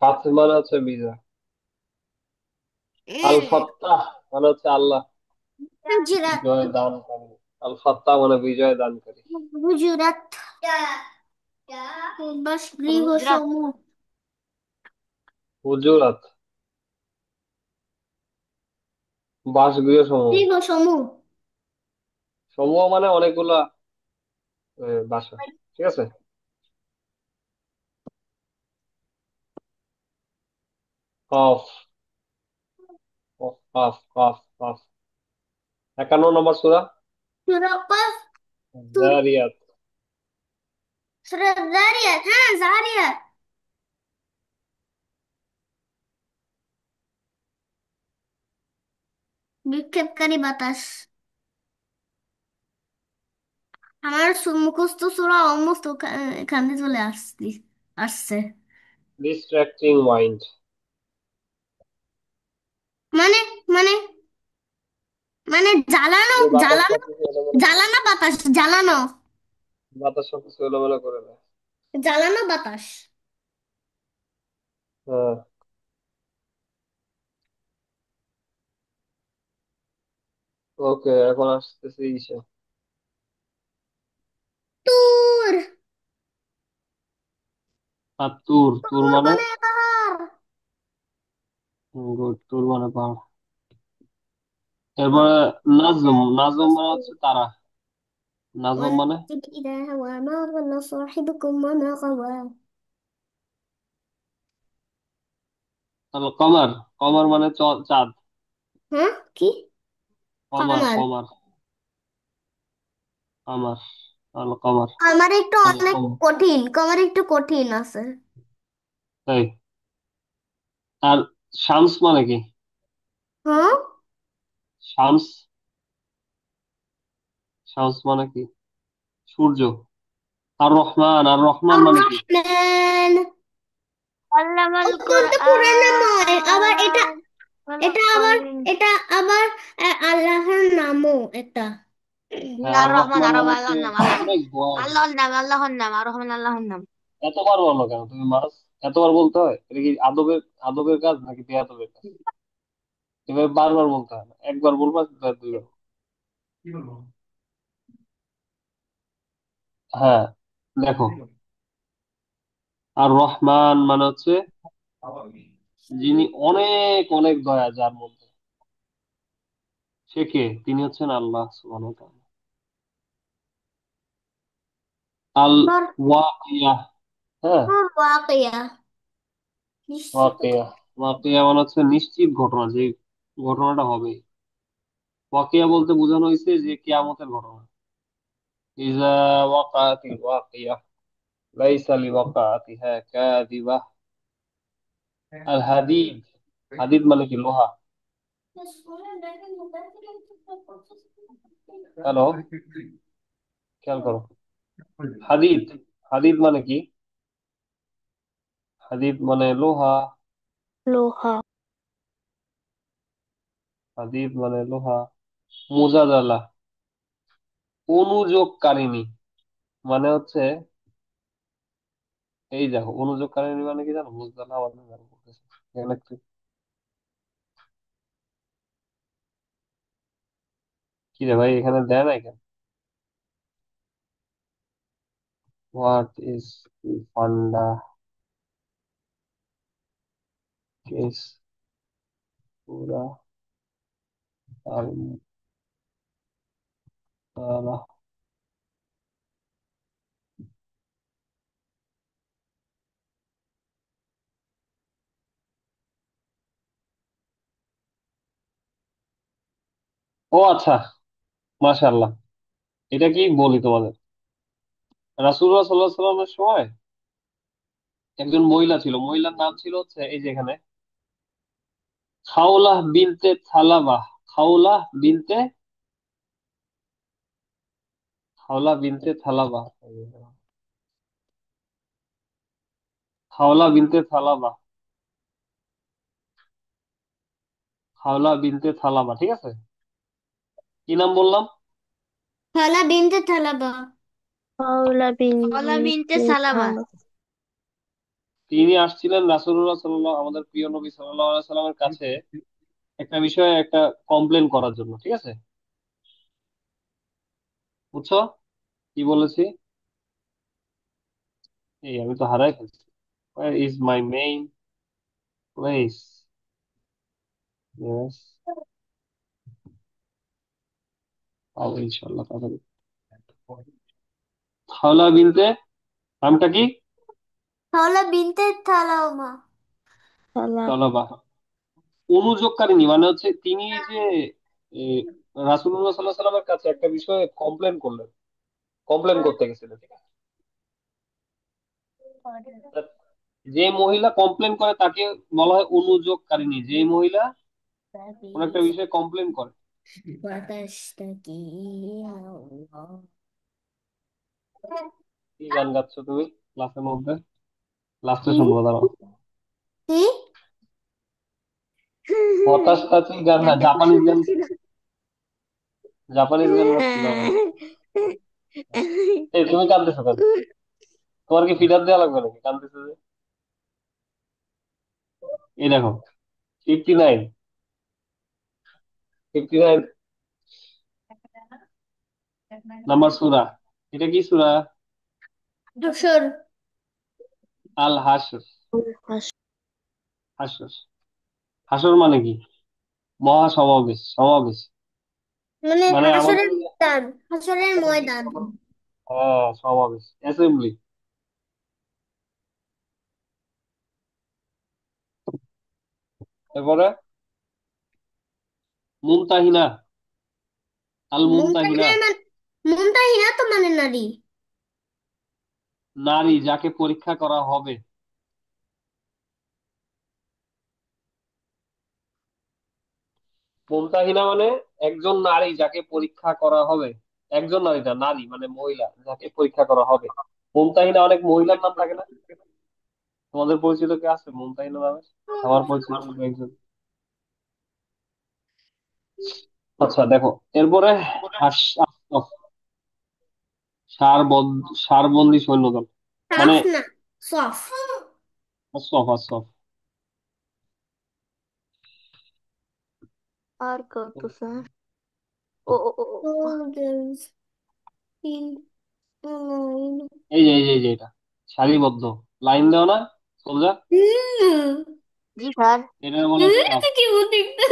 ফাত মানে হচ্ছে বিজয়। আল ফাত্তাহ মানে হচ্ছে আল্লাহ গুজরাট। বিজয় দানকারী। আল ফাত্তাহ মানে বিজয় দানকারী। গুজরাট। বাসগৃহ গুজরাট। সমূহ। হুজুরাত, বাসগৃহ সমূহ। গৃহ সমূহ। সমূহ মানে অনেকগুলা বাসা। ঠিক আছে। কফ, কফ কফ কফ কফ। 51 নম্বর সূরা সূরা কফ। যারিয়াত। সূরা যারিয়াত, হ্যাঁ যারিয়াত। বিক্ষেপকারী বাতাস। আমার মুখস্থ সূরা অলমোস্ট এখানে চলে আসছে। Distracting mind. মানে মানে মানে জ্বালানো, যে বাতাস জ্বালানো, সবকিছু এলোমেলো করে জ্বালানো দেয়। বাতাস, জ্বালানো, বাতাস সবকিছু এলোমেলো করে দেয়। জ্বালানো বাতাস। হ্যাঁ, ওকে এখন আসতেছি ইসে। তুর। আর তুর, তুর তুর মানে? মানে পাহাড়। গুড, তুর মানে পাহাড়। এরপরে নাজম, নাজম মানে হচ্ছে তারা। নাজম মানে والنجم إذا هوى ما ضل صاحبكم وما غوى. তাহলে কমার, কমার মানে চাঁদ। হ্যাঁ, কি? কমার কামার। কমার কামার। আল কামার। আমার একটু আল অনেক কামার। কঠিন, আমার একটু কঠিন আছে। তাই? আর শামস মানে কি? হ্যাঁ, শামস, শামস মানে কি? সূর্য। আর রহমান, আর রহমান আর মানে কি? রহমান। আল্লামাল অত্যন্ত পুরানো নামই, আবার এটা, কোরআন এটা আবার, খলাকাল এটা আবার আল্লাহর নামও এটা। হ্যাঁ, আর আর রহমান রহমান আরো মানে হচ্ছে আল্লাহর নাম, আল্লাহ, অনেক দয়ালু। আল্লাহর নাম আর রহমান আল্লাহর নাম। এতবার বলো কেন তুমি মাস? এতবার বলতে হয়? এটা কি আদবের, আদবের কাজ নাকি বেয়াদবের কাজ? এভাবে বারবার বলতে হয় না, একবার বলবা, দুইবার। হ্যাঁ, দেখো, আর রহমান মানে হচ্ছে যিনি অনেক অনেক দয়া যার মধ্যে, সে কে? তিনি হচ্ছেন আল্লাহ সুবহানাহু ওয়া তাআলা। আল বর ওয়াকিয়া। হ্যাঁ, ওয়াকিয়া, নিশ্চিত ওয়াকিয়া। ঘটনা। ওয়াকিয়া মানে হচ্ছে নিশ্চিত ঘটনা, যে ঘটনাটা হবে। ওয়াকিয়া বলতে বোঝানো হয়েছে যে কিয়ামতের ঘটনা। ইজা ওয়াকাতিল ওয়াকিয়া লাইসা লিওয়াকাতিহা কাযিবা। আল হাদিদ, হাদিদ মানে কি? লোহা। হ্যালো, খেয়াল করো। হাদিদ, হাদিদ মানে কি? হাদিদ মানে লোহা। লোহা। হাদিদ মানে লোহা। মুজাদালা, অনুযোগকারিণী মানে হচ্ছে, এই দেখো, অনুযোগকারিণী মানে কি জানো? মুজাদালা মানে জানো বলতেছে। এখানে কি রে ভাই, এখানে দেয় নাই কেন? হোয়াট ইজ পান্ডা কেস পুরা আল মুতালা। ও আচ্ছা, মাশাআল্লাহ। এটা কি বলি তোমাদের, রাসূলুল্লাহ সাল্লাল্লাহু আলাইহি সাল্লামের সময় একজন মহিলা ছিল, মহিলার নাম ছিল হচ্ছে, এই যে এখানে, খাওলাহ বিনতে থালাবাহ। খাওলাহ বিনতে, খাওলা বিনতে থালাবাহ। খাওলা বিনতে থালাবাহ, খাওলা বিনতে থালাবা, ঠিক আছে? কি নাম বললাম? থালা বিনতে থালাবা। হাওলা বিনতে সালামা। তিনি আসছিলেন রাসূলুল্লাহ সাল্লাল্লাহু, আমাদের প্রিয় নবী সাল্লাল্লাহু আলাইহি সাল্লামের কাছে একটা বিষয়ে একটা কমপ্লেন করার জন্য, ঠিক আছে? বুঝছো কি বলেছি? এই আমি তো হারাই ফেলছি। Where is my main place? Yes, পাবো ইনশাআল্লাহ তাড়াতাড়ি। খাওলা বিনতে, নামটা কি? থালা বিনতে থালামা। সালা। তালাবা। অনুযোগকারিনী মানে হচ্ছে তিনি যে এ, রাসূলুল্লাহ সাল্লাল্লাহু আলাইহি সাল্লামের কাছে একটা বিষয়ে কমপ্লেন করলেন, কমপ্লেন করতে গেছিলেন, ঠিক আছে? তা যে মহিলা কমপ্লেন করে তাকে বলা হয় অনুযোগকারিনী। যে মহিলা কোন একটা বিষয়ে কমপ্লেন করে। বাতাসটা কি আল্লাহ। কি গান গাচ্ছ তুমি ক্লাসের মধ্যে? লাস্টে শুনবো, দাঁড়াও। কি? হতাশ কাচিল গান না, গানটা খুব জাপানিজ সুন্দর গান, ছিল। জাপানিজ গান গাচ্ছি, দাঁড়াও। এই তুমি কাঁদতেছো কেন? তোমার কি ফিডার দেওয়া লাগবে নাকি, কাঁদতেছো যে? এই দেখো, 59, 59 নাম্বার সূরা। এটা কি সূরা? ধূসর। আল হাসর। হাসর, হাসর মানে কি? মহাসমাবেশ, সমাবেশ। মানে মানে আমাদের হাসরের এই যে, ময়দান, হাসরের ময়দান। হ্যাঁ, সমাবেশ, অ্যাসেম্বলি। এরপরে মুমতাহিনা, আল মুমতাহিনা। মুমতাহিনা মানে, মুমতাহিনা তো মানে নারী। নারী যাকে পরীক্ষা করা হবে। মমতাহিনা মানে একজন নারী যাকে পরীক্ষা করা হবে। একজন নারী না, নারী মানে মহিলা যাকে পরীক্ষা করা হবে। মমতাহিনা অনেক মহিলার নাম থাকে না? তোমাদের পরিচিত কে আছে মমতাহিনা নামে? আমার পরিচিত দু একজন। আচ্ছা দেখো, এরপরে আশরাফ, সারবন্দি সৈন্যদল মানে সাফ না, সফ। আশরাফ আশরাফ। আর কত স্যার? ও। Soldiers in line. এই যে এটা সারিবদ্ধ, লাইন দেওয়া না, সোজা। জি স্যার। এটা বলে সাফ। কি দেখতে।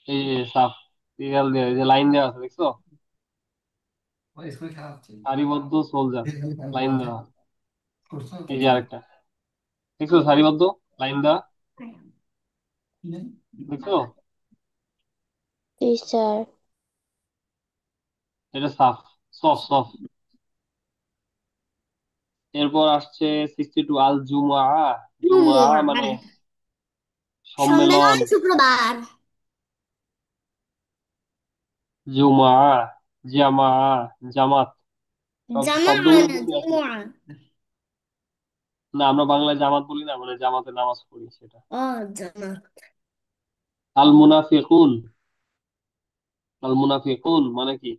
এই যে সাফ, সিরিয়াল দেওয়া, এই যে লাইন দেওয়া আছে দেখছো, সারিবদ্ধ সোলজার, লাইন দেওয়া। এই যে আরেকটা, দেখছো সারিবদ্ধ, লাইন দেওয়া, দেখছো? জি স্যার। এটা সাফ, সফ সফ। এরপর আসছে 62 আল জুমআ। জুমআ মানে সম্মেলন সম্মেলন। শুক্রবার। জুমআ, জামা, জামাত, সব জামা শব্দগুলো না, কিন্তু একই। জুমুয়া। না, আমরা বাংলায় জামাত বলি না, মানে জামাতে নামাজ পড়ি সেটা। ও, জামা। আল মুনাফিকুন, আল মুনাফিকুন মানে কি?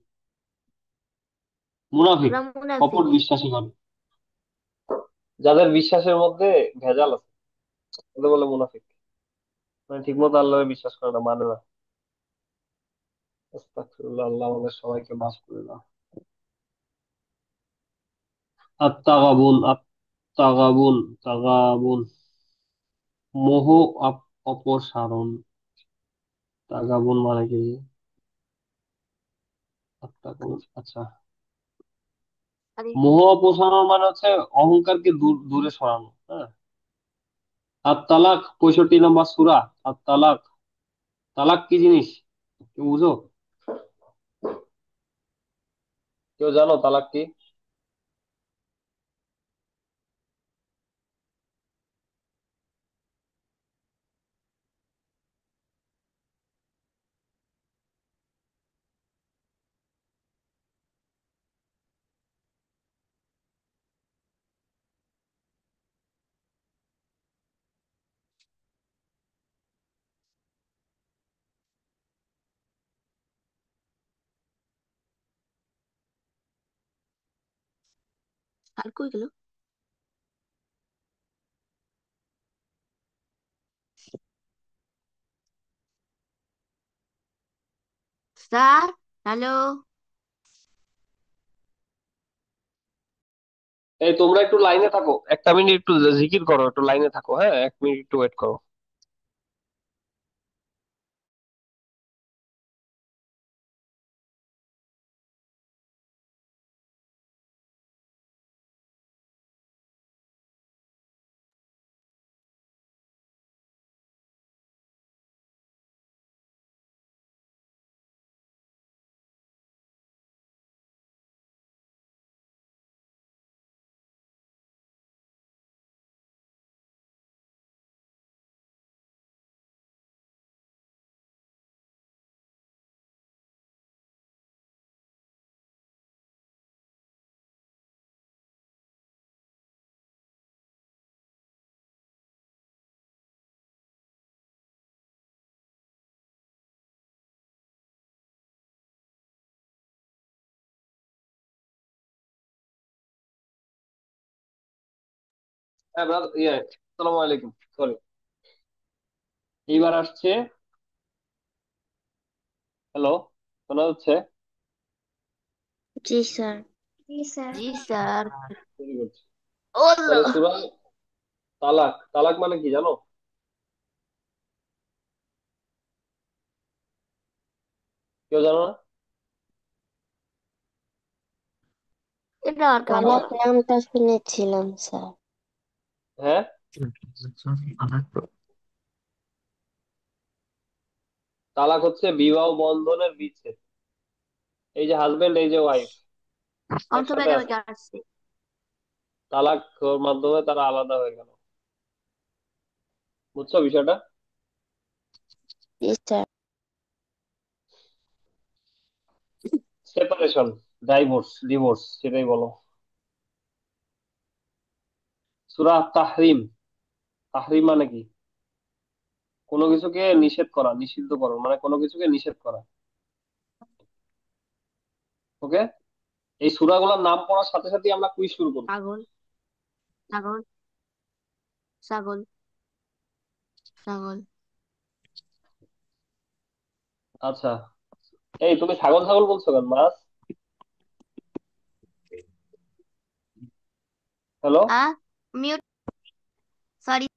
মুনাফিক, ওরা কপট মুনাফিক। বিশ্বাসী করে, যাদের বিশ্বাসের মধ্যে ভেজাল আছে, ওদের বলে মুনাফিক। মানে ঠিক মতো আল্লাহর বিশ্বাস করে না, মানে না। আস্তাগফিরুল্লাহ, আল্লাহ আমাদের সবাইকে মাফ করে দাও। আত্তাগাবুন, আত্তাগাবুন, তাগাবুন, মোহ অপসারণ। তাগাবুন মানে কি? আত্তাগাবুন, আচ্ছা। আরে মোহ অপসারণ মানে হচ্ছে অহংকারকে দূরে সরানো, হ্যাঁ। আর তালাক 65 নম্বর সূরা। আর তালাক, তালাক কি জিনিস কেউ বুঝো? কেউ জানো তালাক কি? আর কই গেল? Sir, hello. এই তোমরা একটু লাইনে থাকো, একটা মিনিট একটু জিকির করো, একটু লাইনে থাকো, হ্যাঁ, 1 মিনিট একটু ওয়েট করো। হ্যাঁ ব্রাদার, আসসালামু আলাইকুম, সরি। এইবার আসছে, হ্যালো, শোনা যাচ্ছে? জি স্যার। জি স্যার। জি স্যার। শুরু করছি। ওলো। তাহলে সূরা তালাক, তালাক মানে কি জানো? কেউ জানো না? এটা আর কেমন তালাক স্যার? নামটা শুনেছিলাম স্যার। হ্যাঁ, তালাক হচ্ছে বিবাহ বন্ধনের বিচ্ছেদ। এই যে হাজবেন্ড, এই যে ওয়াইফ অন্ত একসাথে বেগে আছে, বেগে আসছে। তালাক মাধ্যমে তারা আলাদা হয়ে গেল। বুঝছো বিষয়টা? জি স্যার। সেপারেশন, ডাইভোর্স, ডিভোর্স, সেটাই বলো। সূরা তাহরিম। তাহরিম মানে কি? কোনো কিছুকে নিষেধ করা, নিষিদ্ধ করা, মানে কোনো কিছুকে নিষেধ করা। ওকে, এই সূরাগুলোর নাম পড়ার সাথে সাথে আমরা কুইজ শুরু করব। ছাগল, ছাগল, ছাগল, ছাগল। আচ্ছা, এই তুমি ছাগল ছাগল বলছো কেন? মাছ? হ্যালো? আ মিউট, সরি,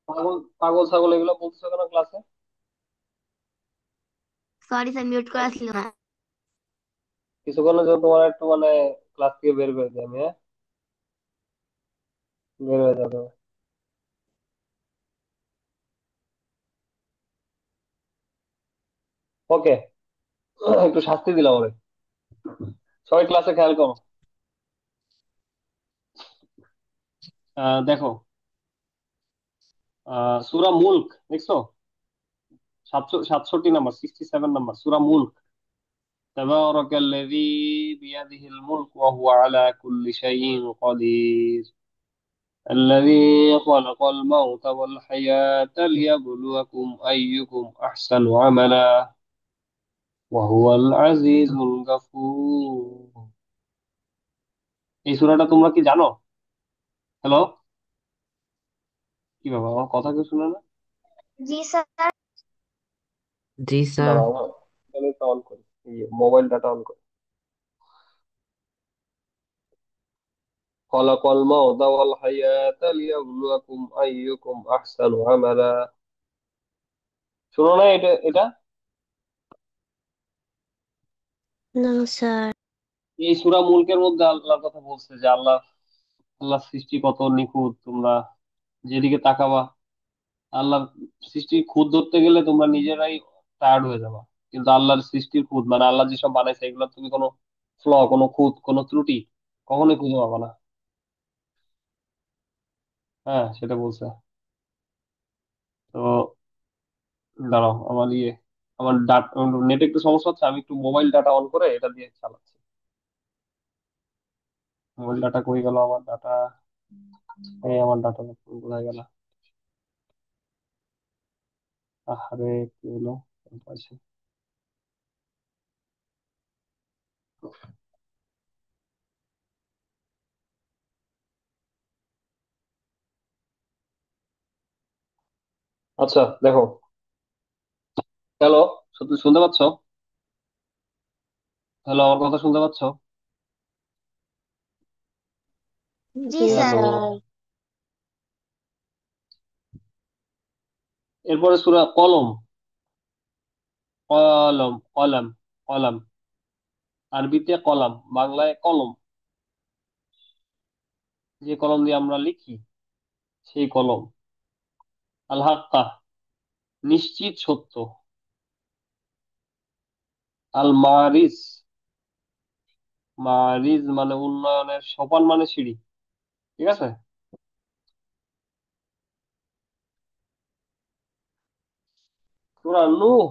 পাগল পাগল ছাগল এগুলো বলছো কেন ক্লাসে? সরি স্যার, মিউট করা ছিল না। কিছুক্ষণের জন্য তোমার একটু মানে ক্লাস থেকে বের করে দিই আমি, হ্যাঁ? বের হয়ে যাবে। ওকে, একটু শাস্তি দিলাম ওরে। সবাই ক্লাসে খেয়াল করো। দেখো, সূরা মুলক দেখছো? 67 নাম্বার, 67 নাম্বার সূরা মুলক। তাবারাকাল্লাযী বিয়াদিহিল মুলক ওয়া হুয়া আলা কুল্লি শাইইন কাদির। الذي خلق الموت والحياة ليبلوكم أيكم أحسن عملا وهو العزيز الغفور। এই সূরাটা তোমরা কি জানো? হ্যালো? কি বাবা, আমার কথা কেউ শুনে না? জি স্যার। জি স্যার। দাঁড়াও, আমার ইন্টারনেটটা অন করি, মোবাইল ডাটা অন করি। خلق الموت والحياة ليبلوكم أيكم أحسن عملا। শুনো না এটা? না স্যার। এই সূরা মুলকের মধ্যে আল্লাহর কথা বলছে যে আল্লাহ আল্লাহ সৃষ্টি কত নিখুঁত। তোমরা যেদিকে তাকাবা, আল্লাহর সৃষ্টির খুঁত ধরতে গেলে তোমরা নিজেরাই টায়ার্ড হয়ে যাবা। কিন্তু আল্লাহর সৃষ্টির খুঁত, মানে আল্লাহ যেসব বানাইছে এগুলো তুমি কোনো কোনো খুঁত, কোনো ত্রুটি কখনোই খুঁজে পাবা না। হ্যাঁ, সেটা বলছে। তো দাঁড়াও, আমার নেট একটু সমস্যা হচ্ছে, আমি একটু মোবাইল ডাটা অন করে এটা দিয়ে চালাচ্ছি। মোবাইল ডাটা কই গেল? আমার ডাটা, এই আমার ডাটা কোথায় গেল? আরে কি হলো? পাইছি। আচ্ছা দেখো, হ্যালো, সত্যি শুনতে পাচ্ছ? হ্যালো, আমার কথা শুনতে পাচ্ছ? জি জি স্যার। হ্যালো? স্যার। এরপরে সূরা কলম। কলম, কলম, কলম। আরবিতে কলাম, বাংলায় কলম। যে কলম দিয়ে আমরা লিখি, সেই কলম। আল হাক্কা, নিশ্চিত সত্য। আল মারিজ, মারিজ মানে উন্নয়নের সোপান, মানে সিঁড়ি। ঠিক আছে? সূরা নূহ।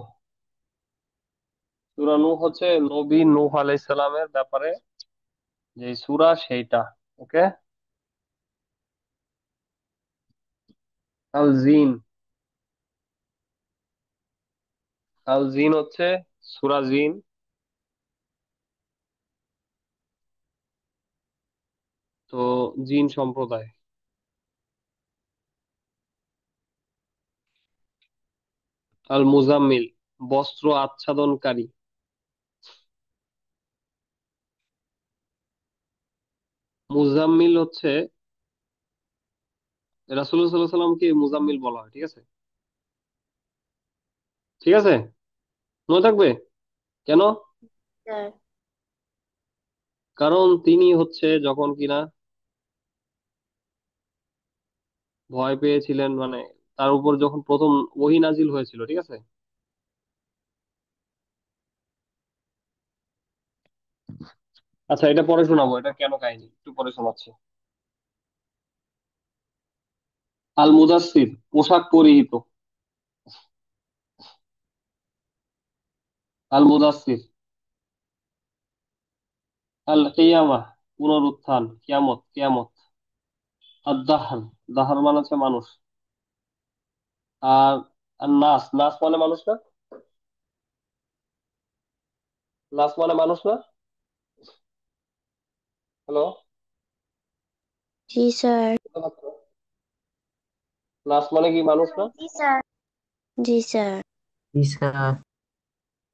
সূরা নূহ হচ্ছে নবী নূহ আলাইহিস সালামের ব্যাপারে যে সূরা, সেইটা। ওকে। আল জিন। আল জিন হচ্ছে সূরা জিন। তো জিন সম্প্রদায়। আল মুজাম্মিল, বস্ত্র আচ্ছাদনকারী। মুজাম্মিল হচ্ছে, রাসূলুল্লাহ সাল্লাল্লাহু আলাইহি সাল্লামকে মুজাম্মিল বলা হয়। ঠিক আছে? ঠিক আছে, মনে থাকবে। কেন? স্যার। কারণ তিনি হচ্ছে যখন কিনা ভয় পেয়েছিলেন, মানে তার উপর যখন প্রথম ওহী নাজিল হয়েছিল। ঠিক আছে? আচ্ছা, এটা পরে শোনাবো, এটা কেন কাহিনী একটু পরে শোনাচ্ছি। আল মুদাসসির পোশাক পরিহিত। আল মুদাসসির। আল কিয়ামাহ পুনরুত্থান, কিয়ামত কিয়ামত। আর দাহর, দাহর মানে হচ্ছে মানুষ। আর আর নাস, নাস মানে মানুষ না? নাস মানে মানুষ না? হ্যালো, জি স্যার। বুঝতে পারছো? নাস মানে কি মানুষ না? জি স্যার। জি স্যার। জি স্যার।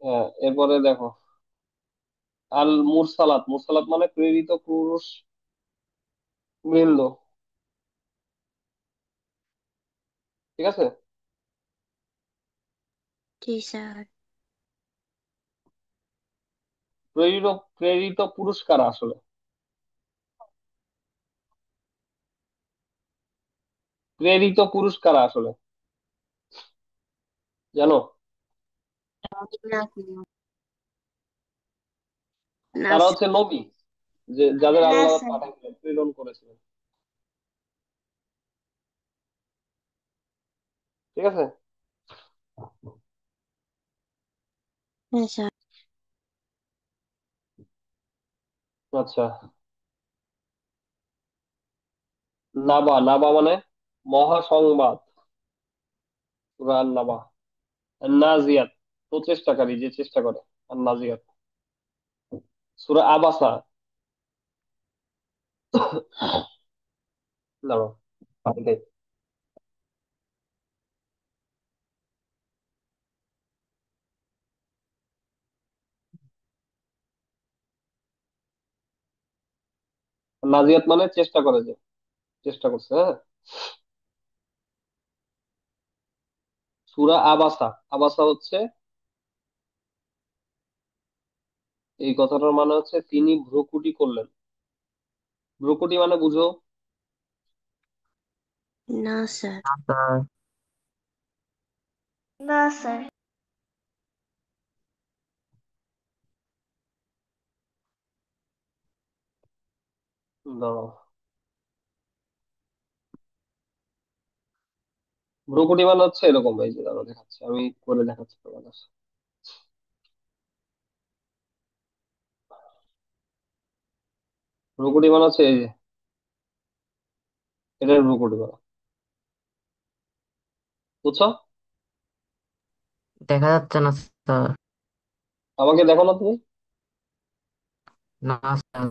হ্যাঁ, এরপরে দেখো আল মুরসালাত, মুরসালাত মানে প্রেরিত পুরুষ বৃন্দ। ঠিক আছে? জি স্যার। প্রেরিত প্রেরিত পুরুষ কারা আসলে? প্রেরিত পুরুষ কারা আসলে জানো? না তারা স্যার। হচ্ছে নবী, যে যাদের না আল্লাহ স্যার। পাঠাইছিলেন, প্রেরণ করেছিলেন। ঠিক আছে? হ্যাঁ স্যার। আচ্ছা, নাবা, নাবা মানে মহাসংবাদ, সূরা নাবা। আর নাজিয়াত প্রচেষ্টাকারী, যে চেষ্টা করে। আর নাজিয়াত সূরা আবাসা। দাঁড়াও, এটাই। নাজিয়াত মানে চেষ্টা করে, যে চেষ্টা করছে, হ্যাঁ। সূরা আবাসা, আবাসা হচ্ছে, এই কথাটার মানে হচ্ছে তিনি ভ্রুকুটি করলেন। ভ্রুকুটি মানে বুঝো? না স্যার। না স্যার। না স্যার। দাঁড়াও, ভ্রুকুটি মানে হচ্ছে এরকম, এই যে দাঁড়াও দেখাচ্ছি, আমি করে দেখাচ্ছি তোমাদের। ভ্রুকুটি মানে হচ্ছে এই যে, এটার ভ্রুকুটি মানে, বুঝছো? দেখা যাচ্ছে না স্যার। আমাকে দেখো না তুমি? না স্যার।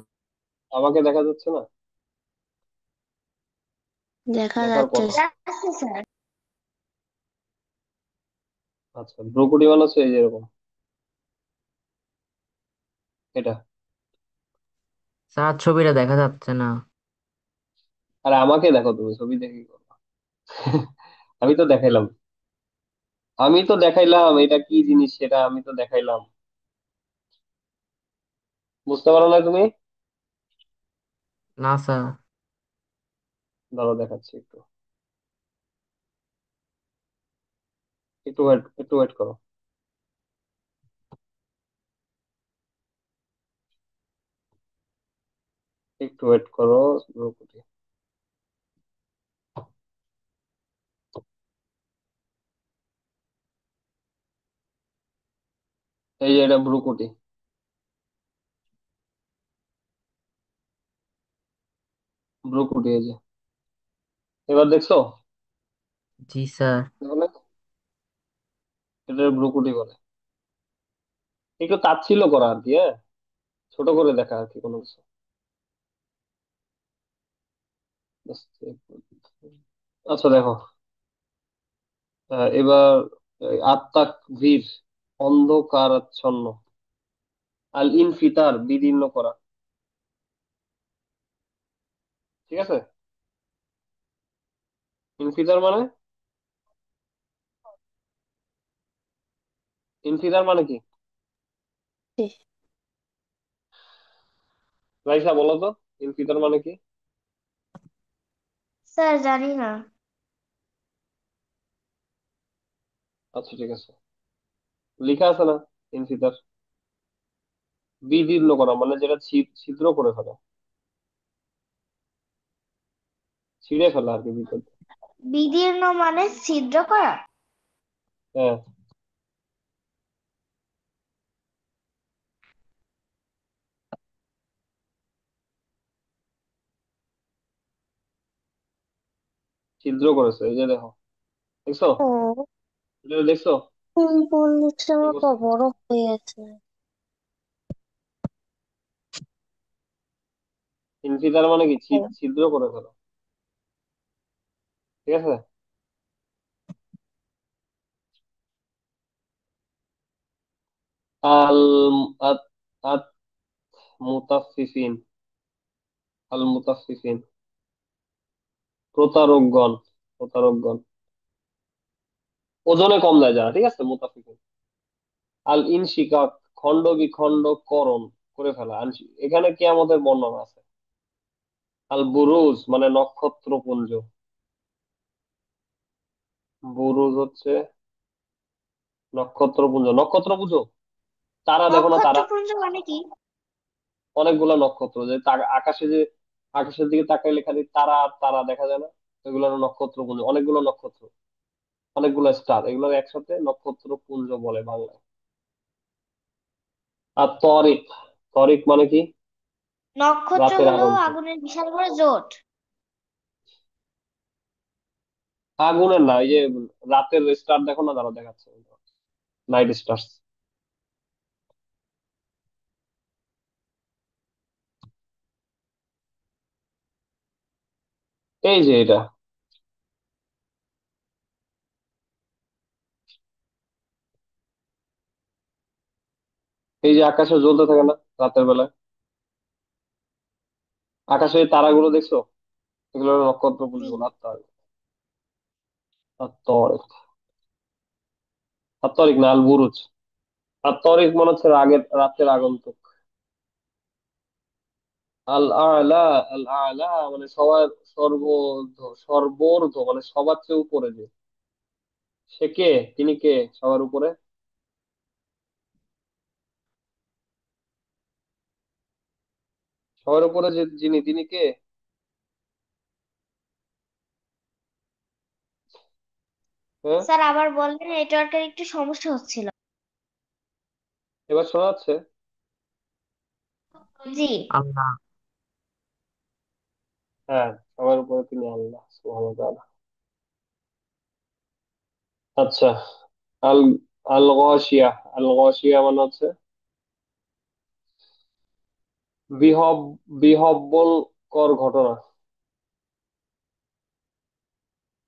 আমাকে দেখা যাচ্ছে না? দেখা দেখার যাচ্ছে কথা। স্যার। আছে স্যার। আচ্ছা, ভ্রুকুটি মানে হচ্ছে এই যে এরকম, এটা। স্যার ছবিটা দেখা যাচ্ছে না। আরে আমাকে দেখো, তুমি ছবি দেখে কি করবা? আমি তো দেখাইলাম, আমি তো দেখাইলাম এটা কি জিনিস, সেটা আমি তো দেখাইলাম। বুঝতে পারো না তুমি? না স্যার। দাঁড়াও দেখাচ্ছি, একটু একটু ওয়েট, একটু ওয়েট করো। একটু ওয়েট করো। ভ্রুকুটি, এই যে এটা ভ্রুকুটি, ভ্রুকুটি এই যে, এবার দেখছো? জি স্যার। তাহলে এটা ভ্রুকুটি বলে। একটু তাচ্ছিল্য করা আর কি, হ্যাঁ, ছোট করে দেখা আর কি কোনো কিছু। আচ্ছা দেখো, এবার আত্মাকভির অন্ধকারাচ্ছন্ন। আল ইনফিতার বিদীর্ণ করা। ঠিক আছে? ইনফিতার মানে, ইনফিতার মানে কি? রাইসা বলো তো, ইনফিতার মানে কি? স্যার জানি না। আচ্ছা ঠিক আছে, লেখা আছে না ইনফিতার। বিদীর্ণ করা মানে যেটা ছিদ্র করে ফেলা, ছিঁড়ে ফেলা আর কি ভিতর দিয়ে। বিদীর্ণ মানে ছিদ্র করা। হ্যাঁ, ছিদ্র করেছে, এই যে দেখো, দেখছো? ও এটা দেখছো বলছে কি আমার করছে? বড় হয়েছে। ইনফিজার মানে কি, ছিদ্র করে ফেলো, ঠিক আছে। আল আত আত মুতাফফিফিন, আল মুতাফফিফিন, প্রতারকগণ, প্রতারকগণ, ওজনে কম দেয় যারা, ঠিক আছে, মুতাফফিফিন। আল ইনশিকাক, খণ্ড বিখণ্ড করণ, করে ফেলা, এখানে কিয়ামতের বর্ণনা আছে। আল বুরুজ মানে নক্ষত্রপুঞ্জ, বুরুজ হচ্ছে নক্ষত্রপুঞ্জ, নক্ষত্রপুঞ্জ, তারা দেখো না, তারা নক্ষত্রপুঞ্জ মানে কি? অনেকগুলা নক্ষত্র, যে আকাশে যে, আকাশের দিকে তাকাইলে খালি তারা আর তারা দেখা যায় না, এগুলো হলো নক্ষত্রপুঞ্জ, অনেকগুলো নক্ষত্র, অনেকগুলো স্টার, এগুলো একসাথে নক্ষত্রপুঞ্জ বলে বাংলায়। আর তরিক, তরিক মানে কি, রাতের নক্ষত্রগুলো আগন্তুক। আগুনের বিশাল বড় জোট। আগুনের না, এই যে রাতের স্টার দেখো না, তারা দেখাচ্ছে, নাইট স্টার। এই যে এটা, এই যে আকাশে জ্বলতে থাকে না রাতের বেলায়, আকাশে এই তারাগুলো দেখছো, এগুলো হলো নক্ষত্রপুঞ্জ জি। বলে। আর তরিক, আর তরিক না, আল বুরুজ। আর তরিক মনে হচ্ছে রাতের আগন্তুক। আল আলা, আল আলা মানে সবার সর্বোর্ধ, সর্বোর্ধ মানে সবার চেয়ে উপরে যে, সে কে, তিনি কে সবার উপরে, সবার উপরে যে যিনি, তিনি কে? হ্যাঁ, স্যার আবার বললেন, নেটওয়ার্কের একটু সমস্যা হচ্ছিল। এবার শোনা যাচ্ছে? জি। আল্লাহ। হ্যাঁ, সবার উপরে তিনি আল্লাহ সুবহানাহু ওয়া তাআলা। আচ্ছা, আল আল গাশিয়া, আল গাশিয়া মানে হচ্ছে বিহব বিহব্বলকর ঘটনা,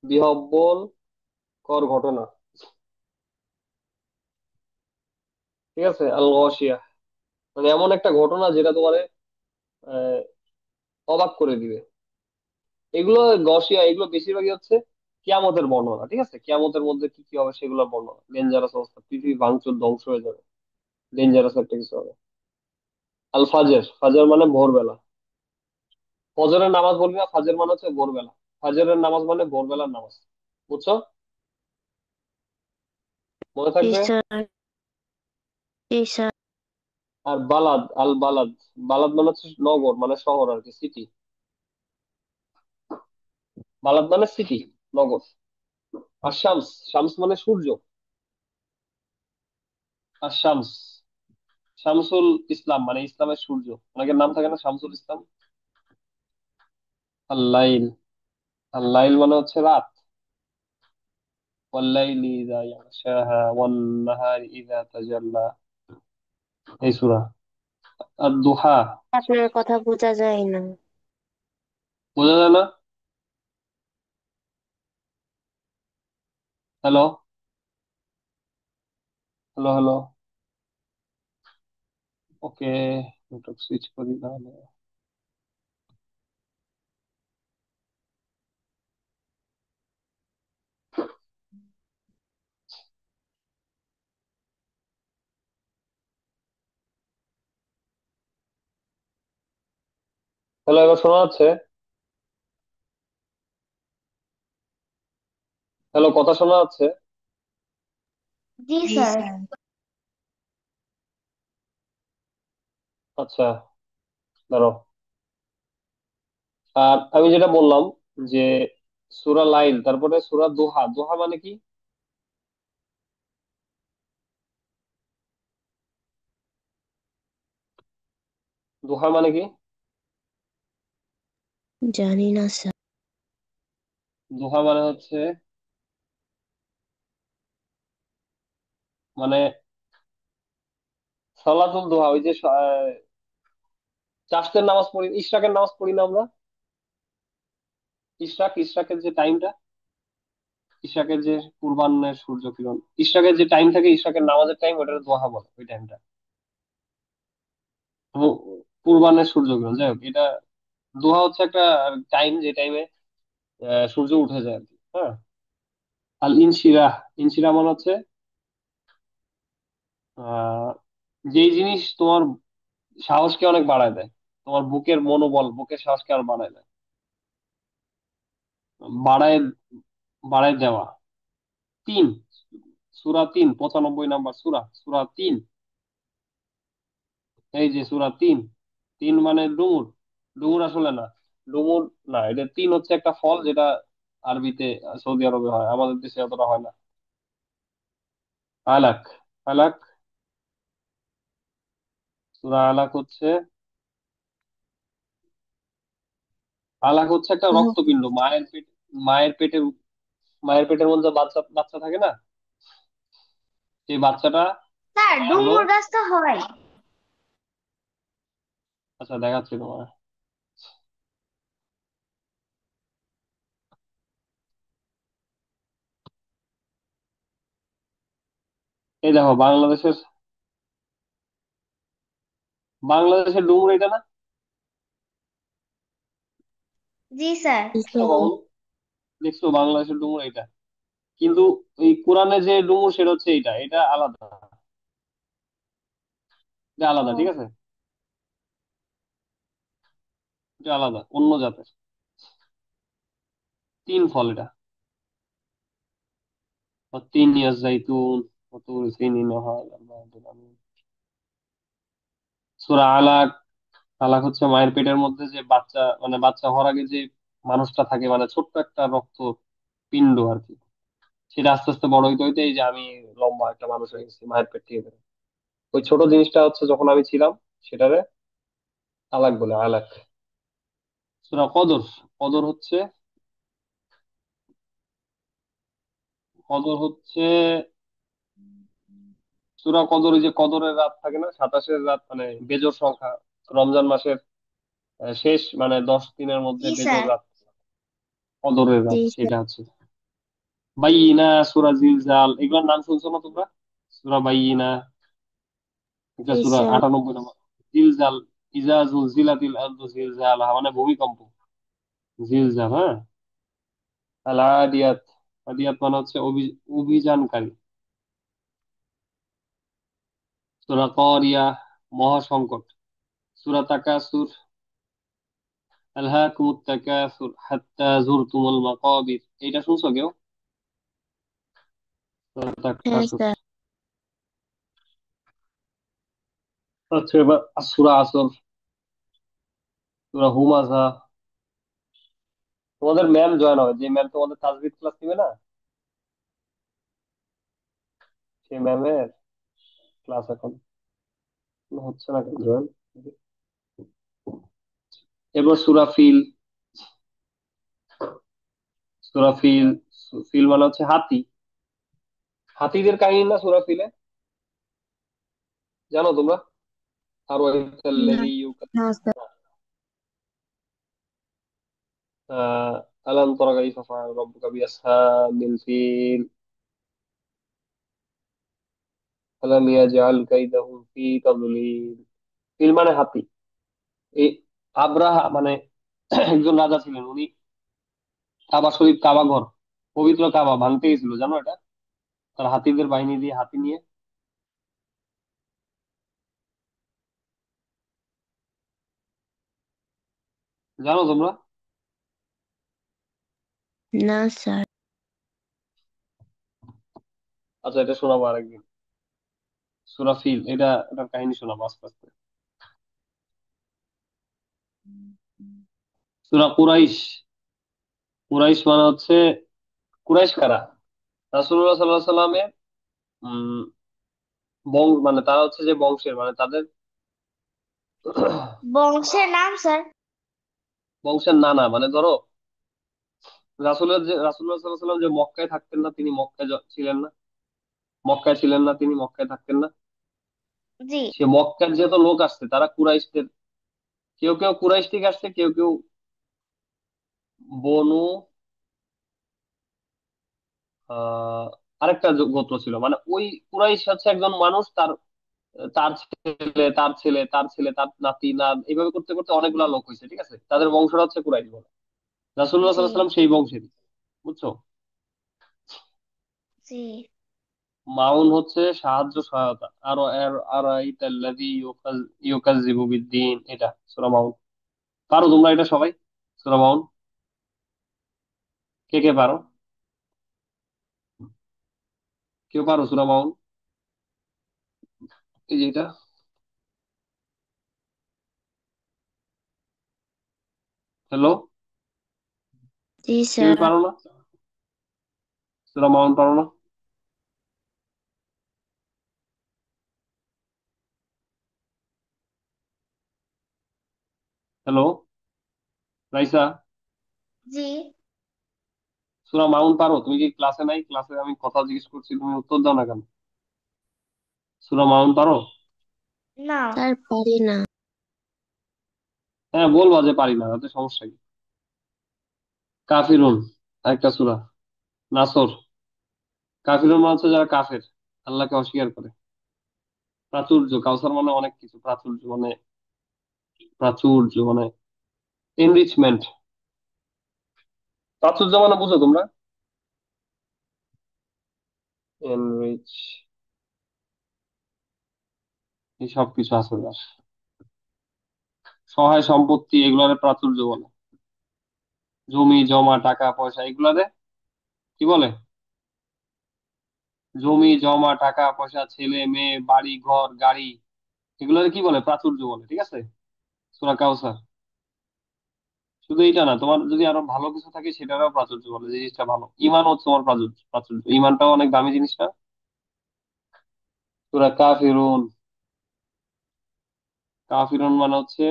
বিহব্বলকর ঘটনা, ঠিক আছে। আল গাশিয়া মানে এমন একটা ঘটনা যেটা তোমারে আহ, অবাক করে দিবে। এগুলো গসিয়া, এগুলো বেশিরভাগই হচ্ছে কিয়ামতের বর্ণনা, ঠিক আছে, কিয়ামতের মধ্যে কি কি হবে সেগুলোর বর্ণনা, ডেঞ্জারাস অবস্থা, পৃথিবী ভাঙচুর, ধ্বংস হয়ে যাবে, ডেঞ্জারাস একটা কিছু হবে। আল ফাজর, ফাজর মানে ভোরবেলা, ফজরের নামাজ বলবি না, ফাজর মানে হচ্ছে ভোরবেলা, ফাজরের নামাজ মানে ভোরবেলার নামাজ, বুঝছো? মনে জি থাকবে। স্যার, জি স্যার। আর বালাদ, আল বালাদ, বালাদ মানে হচ্ছে নগর মানে শহর আর কি, সিটি, বালাদ মানে সিটি, নগর। আর শামস, শামস মানে সূর্য, আর শামস, শামসুল ইসলাম মানে ইসলামের সূর্য, অনেকের নাম থাকে না শামসুল ইসলাম। আল্লাইল, আল্লাইল মানে হচ্ছে রাত, ওয়াল্লাইলি ইযা ইয়াগশাহা ওয়ান নাহারি ইযা তাজাল্লা, এই সূরা। আর দুহা, আপনার কথা বোঝা যায় না। বোঝা যায় না? হ্যালো, হ্যালো, হ্যালো, ওকে, নেটওয়ার্ক সুইচ করি তাহলে। হ্যালো, এবার শোনা যাচ্ছে? হ্যালো, কথা শোনা যাচ্ছে? জি জি স্যার। স্যার। আচ্ছা, দাঁড়াও। আর আমি যেটা বললাম যে সূরা লাইল, তারপরে সূরা দোহা। দোহা মানে কি? দোহা মানে কি? জানি না স্যার। দোহা মানে হচ্ছে, মানে সালাতুল দোহা, ওই যে চাষের নামাজ পড়ি, ইশরাকের নামাজ পড়ি না আমরা? ইশরাকের যে টাইমটা, ইশরাকের যে পূর্বাহ্নের সূর্য কিরণ, ইশরাকের যে টাইম থাকে, ইশরাকের নামাজের টাইম, ওটা দোহা বলে ওই টাইমটা। পূর্বাহ্নের সূর্য কিরণ, যাই হোক, এটা দোহা হচ্ছে একটা টাইম যে টাইমে সূর্য উঠে যায় আর কি। হ্যাঁ। আল ইনশিরাহ, ইনশিরাহ মানে হচ্ছে আহ যেই জিনিস তোমার সাহসকে অনেক বাড়ায় দেয়, তোমার বুকের মনোবল, বুকের সাহসকে আর বাড়ায় দেয়, বাড়ায় বাড়ায় দেওয়া। তিন, সূরা তিন, 95 নম্বর সূরা, সূরা তিন। এই যে সূরা তিন, তিন মানে ডুমুর। ডুমুর আসলে না, ডুমুর না, এটা তিন হচ্ছে একটা ফল যেটা আরবিতে সৌদি আরবে হয়, আমাদের দেশে অতটা হয় না। আলাক, আলাক, সূরা আলাক হচ্ছে, আলাক হচ্ছে একটা রক্তপিণ্ড, মায়ের পেটের মায়ের পেটের মধ্যে বাচ্চা বাচ্চা থাকে না, সেই বাচ্চাটা স্যার হলো। ডুমুর গাছ তো হয়। আচ্ছা, দেখাচ্ছি তোমার। এই দেখো, বাংলাদেশের ডুমুর এটা না? জি স্যার। জি দেখছো স্যার। কখন? দেখছো বাংলাদেশের ডুমুর এটা? কিন্তু এই কোরআনে যে ডুমুর সেটা হচ্ছে এইটা, এটা আলাদা, এটা আলাদা, ঠিক ও আছে? এটা আলাদা, অন্য জাতের তিন ফল এটা। তিন ইয়াস জাইতুন, ওতুর সিনিন সূরা আলাক। আলাক হচ্ছে মায়ের পেটের মধ্যে যে বাচ্চা, মানে বাচ্চা হওয়ার আগে যে মানুষটা থাকে, মানে ছোট্ট একটা রক্ত পিণ্ড আর কি, সেটা আস্তে আস্তে বড় হইতে হইতে এই যে আমি লম্বা একটা মানুষ হয়ে গেছি মায়ের পেট থেকে বের হয়ে। ওই ছোট জিনিসটা হচ্ছে যখন আমি ছিলাম, সেটারে আলাক বলে, আলাক। সূরা কদর, কদর হচ্ছে, কদর হচ্ছে সূরা কদর, ওই যে কদরের রাত থাকে না, 27-এর রাত, মানে বেজোড় সংখ্যা, রমজান মাসের শেষ, মানে 10 দিনের মধ্যে জি বেজোড় স্যার। রাত, কদরের জি রাত, স্যার। সেটা হচ্ছে বাইয়িনা, সূরা জিলজাল, এগুলোর নাম শুনছো না তোমরা? সূরা বাইয়িনা, একটা জি সূরা, স্যার। 98 নম্বর। জিলজাল, ইজা জুলজিলাতিল আরদু জিলজালাহা, মানে ভূমিকম্প, জিলজাল। হ্যাঁ। আল আদিয়াত, আদিয়াত মানে হচ্ছে অভিযানকারী। সূরা কারিয়া, মহাসংকট। সূরা তাকাসুর, আলহাকুমুত তাকাসুর হাত্তা জুরতুমুল মাকাবির, এটা শুনছো কেউ? সূরা হ্যাঁ তাকাসুর। স্যার। আচ্ছা, এবার সূরা আসর, সূরা হুমাযা। তোমাদের ম্যাম জয়েন হবে, যে ম্যাম তোমাদের তাজবিদ ক্লাস নিবে না, সেই ম্যামের ক্লাস এখন হচ্ছে না কেন জয়েন। এরপর সূরা ফিল, সূরা ফিল, ফিল মানে হচ্ছে হাতি, হাতিদের কাহিনী না সূরা ফিলে, জানো তোমরা? আর না, না স্যার। আলাম তরা কাইফা ফাআলা রাব্বুকা বিআসহাবিল ফিল আলাম ইয়াজআল কাইদাহুম ফি তাদলিল। ফিল মানে হাতি। এই আব্রাহা মানে একজন রাজা ছিলেন, উনি কাবা শরীফ, কাবা ঘর, পবিত্র কাবা ভাঙতে গেছিল, জানো এটা? তার হাতিদের বাহিনী দিয়ে, হাতি নিয়ে। জানো তোমরা? না স্যার। আচ্ছা, এটা শোনাবো আরেকদিন। সূরা ফিল, এটার কাহিনী শোনাবো আস্তে আস্তে। সূরা কুরাইশ, কুরাইশ মানে হচ্ছে, কুরাইশ কারা? রাসূলুল্লাহ সাল্লাল্লাহু আলাইহি সাল্লামের উম মানে তারা হচ্ছে যে বংশের, মানে তাদের বংশের নাম স্যার। বংশের নানা, মানে ধরো রাসূলুল্লাহ সাল্লাল্লাহু আলাইহি সাল্লাম যে মক্কায় থাকতেন না, তিনি মক্কায় ছিলেন না, মক্কায় ছিলেন না, তিনি মক্কায় থাকতেন না। জি। সে মক্কার যত লোক আসছে তারা কুরাইশদের, কেউ কেউ কুরাইশ থেকে আসছে, কেউ কেউ বনু আহ আরেকটা গোত্র ছিল। মানে ওই কুরাইশ হচ্ছে একজন মানুষ, তার তার ছেলে, তার ছেলে, তার ছেলে, তার নাতি, না, এইভাবে করতে করতে অনেকগুলা লোক হয়েছে, ঠিক আছে, তাদের বংশটা হচ্ছে কুরাইশ বলে। রাসূলুল্লাহ জি। সাল্লাল্লাহু আলাইহি সাল্লাম সেই বংশেরই, বুঝছো? জি। মাউন হচ্ছে সাহায্য, সহায়তা। আর আর আইতাল্লাযী ইউকাজ্জিবু বিদ্দীন, এটা সূরা মাউন। পারো তোমরা এটা সবাই? সূরা মাউন কে কে পারো? কেউ পারো সূরা মাউন? এই যে এটা, হ্যালো, জি কেউই স্যার। পারো না? সূরা মাউন পারো না? হ্যালো, রাইসা, জি। সূরা মাউন পারো? তুমি কি ক্লাসে নাই? ক্লাসে আমি কথা জিজ্ঞেস করছি, তুমি উত্তর দাও না কেন? সূরা মাউন পারো? না। স্যার পারি না। হ্যাঁ, বলবা যে পারি না, তাতে সমস্যা কি? কাফিরুন আরেকটা সূরা, নাসর। কাফিরুন মানে হচ্ছে যারা কাফের, আল্লাহকে অস্বীকার করে। প্রাচুর্য, কাউসার মানে অনেক কিছু, প্রাচুর্য মানে, প্রাচুর্য মানে এনরিচমেন্ট। প্রাচুর্য মানে বুঝো তোমরা? এনরিচ, এই সব কিছু আছে যার, সহায় সম্পত্তি, এগুলারে প্রাচুর্য বলে। জমি জমা, টাকা পয়সা, এগুলারে কি বলে? জমি জমা, টাকা পয়সা, ছেলে মেয়ে, বাড়ি ঘর, গাড়ি, এগুলারে কি বলে? প্রাচুর্য বলে, ঠিক আছে। সূরা কাউসার। শুধু এইটা না, তোমার যদি আরো ভালো কিছু থাকে সেটারও প্রাচুর্য বলে, যে জিনিসটা ভালো। ইমান হচ্ছে তোমার প্রাচুর্য, প্রাচুর্য। ইমানটাও অনেক দামি জিনিসটা। সূরা কাফিরুন, কাফিরুন মানে হচ্ছে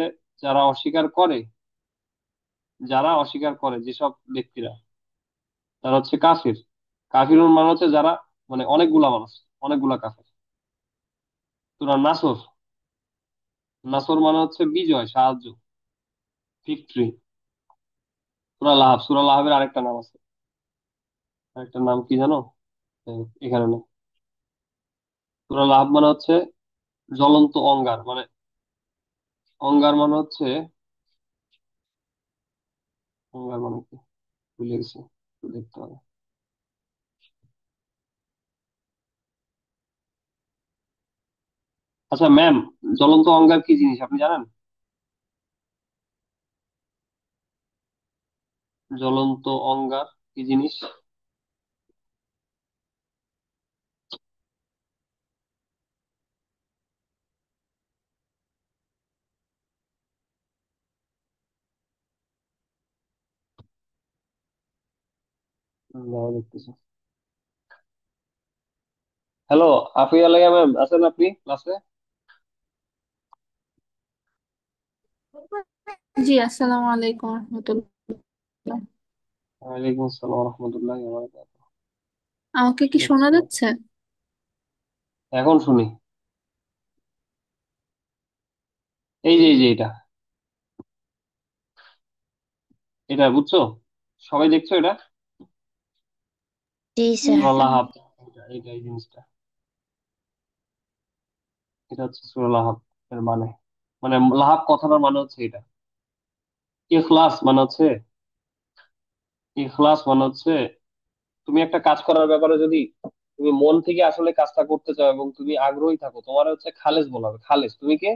যারা অস্বীকার করে, যারা অস্বীকার করে, যেসব ব্যক্তিরা, তারা হচ্ছে কাফির। কাফিরুন মানে হচ্ছে যারা, মানে অনেকগুলা মানুষ, অনেকগুলা কাফির। সূরা নাসর, নাসর মানে হচ্ছে বিজয়, সাহায্য, ভিক্টরি। সূরা লাহাব, সূরা লাহাবের আরেকটা নাম আছে, আরেকটা নাম কি জানো? এখানে নেই। সূরা লাহাব মানে হচ্ছে জ্বলন্ত অঙ্গার, মানে অঙ্গার মানে হচ্ছে, অঙ্গার মানে কি, ভুলে গেছি, একটু দেখতে হবে। আচ্ছা ম্যাম, জ্বলন্ত অঙ্গার কি জিনিস আপনি জানেন? জ্বলন্ত অঙ্গার কি জিনিস? দাঁড়াও দেখতেছি। হ্যালো, আফিয়া লাইয়া ম্যাম, আছেন আপনি ক্লাসে? জি আসসালামু আলাইকুম রহমতুল্লাহ। ওয়ালাইকুম আসসালাম রহমতুল্লাহ। আমাকে কি শোনা যাচ্ছে? এখন শুনি। এই যে এটা, এটা বুঝছো? সবাই দেখছো এটা? জি জি স্যার। সূরা স্যার। লাহাব, এটা এই জিনিসটা, এটা হচ্ছে সূরা লাহাব এর মানে, মানে লাহাব কথাটার মানে হচ্ছে এটা। ইখলাস মানে হচ্ছে, ইখলাস মানে হচ্ছে তুমি একটা কাজ করার ব্যাপারে যদি তুমি মন থেকে আসলে কাজটা করতে চাও এবং তুমি আগ্রহী থাকো, তোমার হচ্ছে খালেস বলা হবে। খালেস, তুমি কে?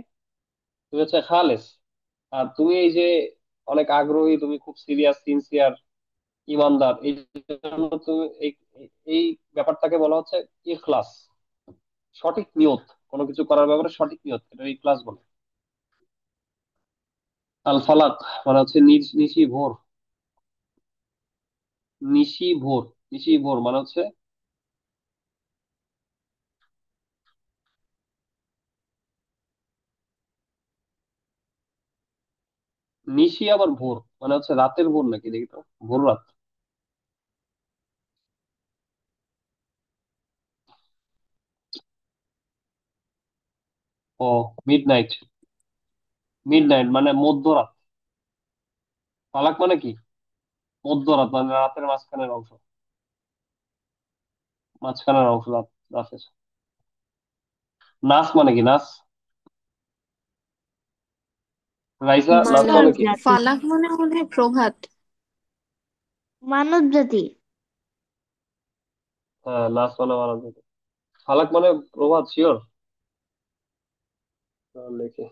তুমি হচ্ছে খালেস। আর তুমি এই যে অনেক আগ্রহী, তুমি খুব সিরিয়াস, সিনসিয়ার, ইমানদার, এই জন্য তুমি এই ব্যাপারটাকে বলা হচ্ছে ইখলাস, সঠিক নিয়ত। কোনো কিছু করার ব্যাপারে সঠিক নিয়ত, এটা ইখলাস বলে। আল ফালাক মানে হচ্ছে নিশি ভোর। নিশি ভোর। নিশি ভোর মানে হচ্ছে নিশি আবার ভোর মানে হচ্ছে রাতের ভোর নাকি, দেখি তো। ভোর রাত। ও, মিড নাইট। মিড নাইট মানে মধ্যরাত। ফালাক মানে কি? মধ্যরাত মানে রাতের মাঝখানের অংশ। মাঝখানের অংশ রাত, রাতের। নাস মানে কি? নাস, রাইসা, নাস স্যার মানব মানে কি? জাতি। ফালাক মানে মনে হয় প্রভাত। মানব জাতি। হ্যাঁ, নাস মানে মানব জাতি। ফালাক মানে প্রভাত, শিওর। লেখে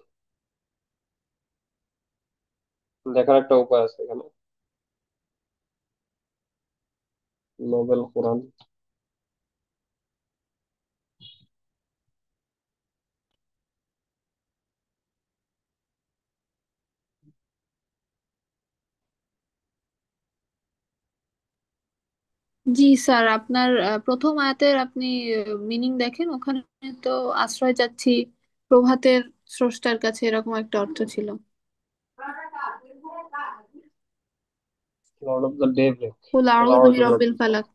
দেখার একটা উপায় আছে এখানে। নোবেল কোরআন। জি স্যার, আপনার প্রথম আয়াতের আপনি মিনিং দেখেন, ওখানে তো আশ্রয় চাচ্ছি প্রভাতের স্রষ্টার কাছে, এরকম একটা অর্থ ছিল। Lord of the daybreak. কুল আউযু বিরাব্বিল ফালাক।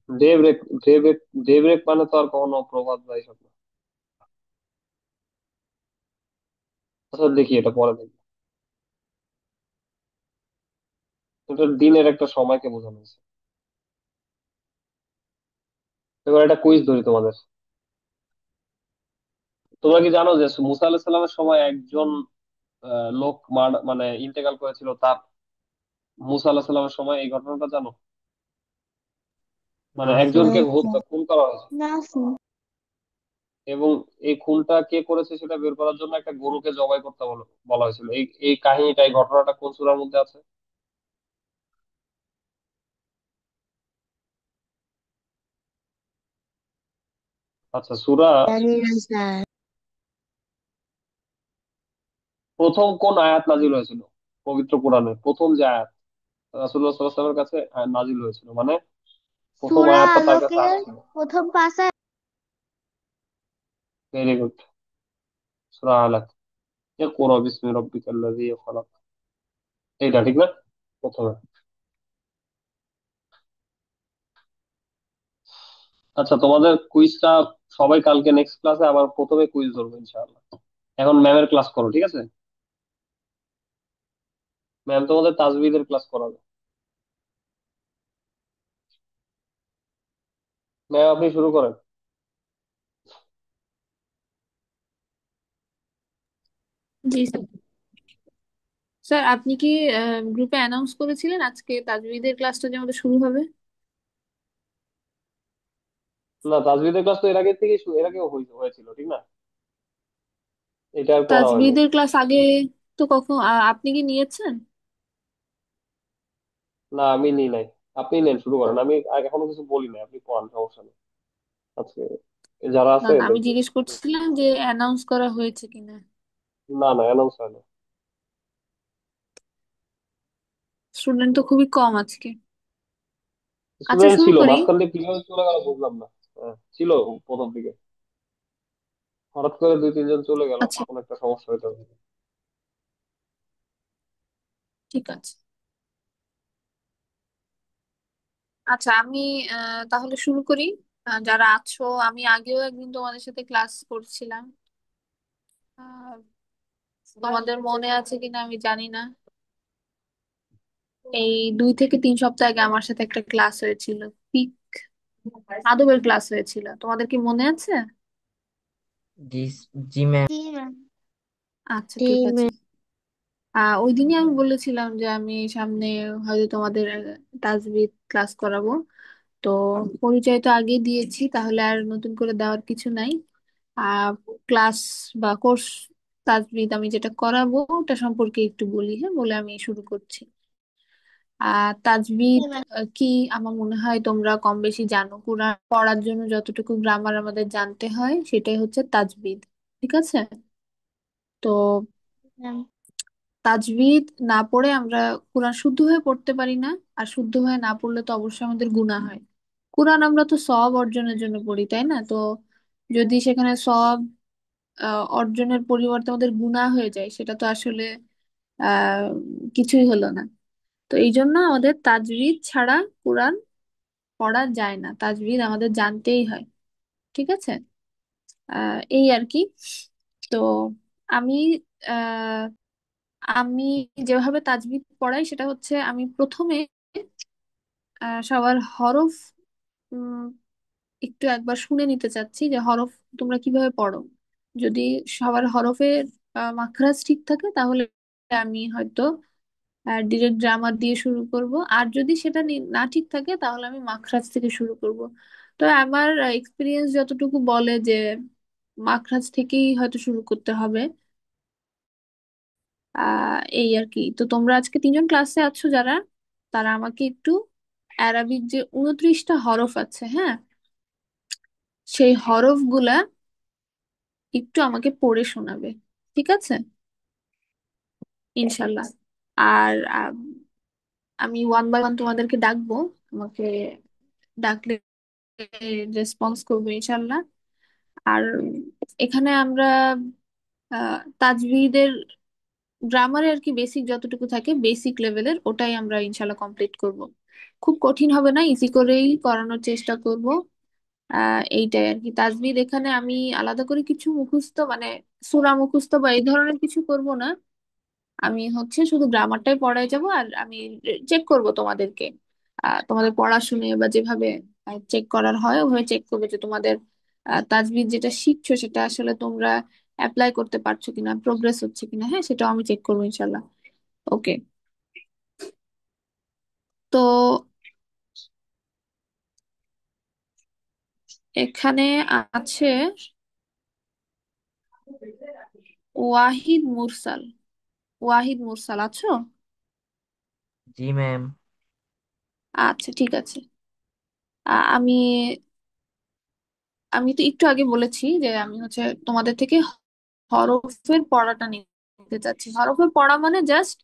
Daybreak. Daybreak. Daybreak মানে তো আর কখনো প্রভাত বা এইসব না। আচ্ছা দেখি, এটা পরে দেখি। এটা দিনের একটা সময়কে বোঝানো হয়েছে। এবার একটা কুইজ ধরি তোমাদের। তোমরা কি জানো যে মুসা আলাহিসাল্লামের সাল্লামের সময় একজন লোক মানে ইন্তেকাল করেছিল, তার মুসা আলাহিসাল্লামের সাল্লামের সময়? এই ঘটনাটা জানো? মানে না স্যার। একজনকে খুন করা হয়েছে, না স্যার। এবং এই খুনটা কে করেছে সেটা বের করার জন্য একটা গরুকে জবাই করতে বলা হয়েছিল। এই এই কাহিনীটা, এই ঘটনাটা কোন সূরার মধ্যে আছে? আচ্ছা, সূরা। জানি না স্যার। প্রথম কোন আয়াত নাজিল হয়েছিল পবিত্র কোরআনের? প্রথম যে আয়াত রাসূলুল্লাহ সাল্লাল্লাহু আলাইহি ওয়াসাল্লামের কাছে নাজিল হয়েছিল, মানে প্রথম সূরা আয়াতটা তার কাছে আলোকের আসছিল। প্রথম পাঁচ। Very good. সূরা আলাক। ইকরা বিসমি রাব্বিকাল্লাযী খালাক। এইটা ঠিক না? প্রথমে। আচ্ছা, তোমাদের কুইজটা সবাই কালকে নেক্সট ক্লাসে আবার প্রথমে কুইজ ধরবো ইনশাআল্লাহ। এখন ম্যামের ক্লাস করো, ঠিক আছে? ম্যাম তোমাদের তাজবিদের ক্লাস করাবে। ম্যাম আপনি শুরু করেন। জি স্যার। স্যার, আপনি কি গ্রুপে অ্যানাউন্স করেছিলেন আজকে তাজবীদের ক্লাসটা যে আমাদের শুরু হবে? না, তাজবিদের ক্লাস তো এর আগে থেকে এর আগেও হয়েছিল, ঠিক না? এটা আর করা হয়নি। তাজবীদের ক্লাস আগে তো কখন আপনি কি নিয়েছেন? না, আমি নিই নাই। আপনি নেন, শুরু করেন। আমি এখনো কিছু বলি নাই, আপনি পড়ান, সমস্যা নেই। আজকে যারা না আছে না, আমি দেখি। জিজ্ঞেস করছিলাম যে অ্যানাউন্স করা হয়েছে কিনা। না না, অ্যানাউন্স হয় না। স্টুডেন্ট তো খুবই কম আজকে। আচ্ছা, স্টুডেন্ট শুরু ছিল, করি। মাঝখান দিয়ে কিভাবে চলে গেল বুঝলাম না। হ্যাঁ, ছিল প্রথম দিকে। হঠাৎ করে দুই তিনজন চলে গেল, আচ্ছা, কোন একটা সমস্যা হইতে হবে। ঠিক আছে। আচ্ছা, আমি তাহলে শুরু করি। যারা আছো, আমি আগেও একদিন তোমাদের সাথে ক্লাস করছিলাম। আহ, তোমাদের মনে আছে কিনা আমি জানি না। এই 2 থেকে 3 সপ্তাহ আগে আমার সাথে একটা ক্লাস হয়েছিল। পিক আদবের ক্লাস হয়েছিল, তোমাদের কি মনে আছে? জি। জি ম্যাম। জি ম্যাম। আচ্ছা, জি ঠিক আছে। ম্যাম। ওই দিনই আমি বলেছিলাম যে আমি সামনে হয়তো তোমাদের তাজবিদ ক্লাস করাবো। তো পরিচয় তো আগে দিয়েছি, তাহলে আর নতুন করে দেওয়ার কিছু নাই। আহ ক্লাস বা কোর্স তাজবিদ আমি যেটা করাবো ওটা সম্পর্কে একটু বলি, হ্যাঁ, বলে আমি শুরু করছি। জি তাজবিদ ম্যাম। কি, আমার মনে হয় তোমরা কম বেশি জানো। কোরআন পড়ার জন্য যতটুকু গ্রামার আমাদের জানতে হয় সেটাই হচ্ছে তাজবিদ। ঠিক আছে? তো তাজবিদ না পড়ে আমরা কোরআন শুদ্ধ হয়ে পড়তে পারি না। আর শুদ্ধ হয়ে না পড়লে তো অবশ্যই আমাদের গুনাহ হয়। কোরআন আমরা তো সওয়াব অর্জনের জন্য পড়ি, তাই না? তো যদি সেখানে সওয়াব অর্জনের পরিবর্তে আমাদের গুনাহ হয়ে যায়, সেটা তো আসলে আহ কিছুই হলো না। তো এই জন্য আমাদের তাজবিদ ছাড়া কোরআন পড়া যায় না, তাজবিদ আমাদের জানতেই হয়। ঠিক আছে? এই আর কি। তো আমি আহ আমি যেভাবে তাজবিদ পড়াই সেটা হচ্ছে, আমি প্রথমে সবার হরফ উম, একটু একবার শুনে নিতে চাচ্ছি যে হরফ তোমরা কিভাবে পড়ো। যদি সবার হরফের মাখরাজ ঠিক থাকে তাহলে আমি হয়তো ডিরেক্ট গ্রামার দিয়ে শুরু করব। আর যদি সেটা না ঠিক থাকে তাহলে আমি মাখরাজ থেকে শুরু করব। তো আমার এক্সপিরিয়েন্স যতটুকু বলে যে মাখরাজ থেকেই হয়তো শুরু করতে হবে। এই আর কি। তো তোমরা আজকে 3জন ক্লাসে আছো যারা, তারা আমাকে একটু অ্যারাবিক যে 29টা হরফ আছে, হ্যাঁ, সেই হরফগুলা একটু আমাকে পড়ে শোনাবে। ঠিক আছে? ইনশাল্লাহ। আর আমি ওয়ান বাই ওয়ান তোমাদেরকে ডাকবো, আমাকে ডাকলে রেসপন্স করবো ইনশাল্লাহ। আর এখানে আমরা তাজভিদের গ্রামারে আর কি বেসিক যতটুকু থাকে, বেসিক লেভেলের ওটাই আমরা ইনশাল্লাহ কমপ্লিট করব। খুব কঠিন হবে না, ইজি করেই করানোর চেষ্টা করব। এইটাই আর কি। তাজভিদ এখানে আমি আলাদা করে কিছু মুখস্থ মানে সূরা মুখস্থ বা এই ধরনের কিছু করব না। আমি হচ্ছে শুধু গ্রামারটাই পড়ায় যাব। আর আমি চেক করব তোমাদেরকে, তোমাদের পড়া শুনে বা যেভাবে চেক করার হয় ওভাবে চেক করবে যে তোমাদের তাজবিদ যেটা শিখছো সেটা আসলে তোমরা অ্যাপ্লাই করতে পারছো কিনা, প্রোগ্রেস হচ্ছে কিনা। হ্যাঁ, সেটাও আমি চেক করবো ইনশাল্লাহ। ওকে। তো এখানে আছে ওয়াহিদ মুরসাল। ওয়াহিদ মুরসাল আছো? জি ম্যাম। আচ্ছা, ঠিক আছে। আমি আমি তো একটু আগে বলেছি যে আমি হচ্ছে তোমাদের থেকে হরফের পড়াটা নিতে চাচ্ছি। হরফের পড়া মানে জাস্ট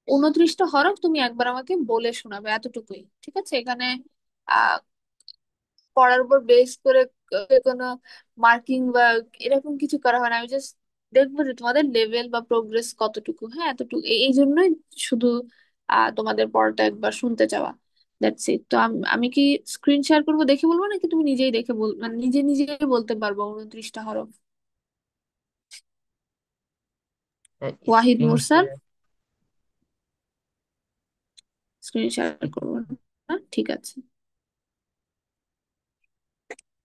29টা হরফ তুমি একবার আমাকে বলে শোনাবে, এতটুকুই। ঠিক আছে? এখানে আহ পড়ার উপর বেস করে কোনো মার্কিং বা এরকম কিছু করা হয় না। আমি জাস্ট দেখবো যে তোমাদের লেভেল বা প্রোগ্রেস কতটুকু। হ্যাঁ, এতটুকু। এই জন্যই শুধু তোমাদের পড়াটা একবার শুনতে চাওয়া। That's it. তো আমি কি স্ক্রিন শেয়ার করবো, দেখে বলবো, নাকি তুমি নিজেই দেখে মানে নিজে নিজে বলতে পারবো 29টা হরফ? ওয়াহিদ স্ক্রিন মুরসাল। শেয়ার। স্ক্রিন শেয়ার করবো না? ঠিক আছে,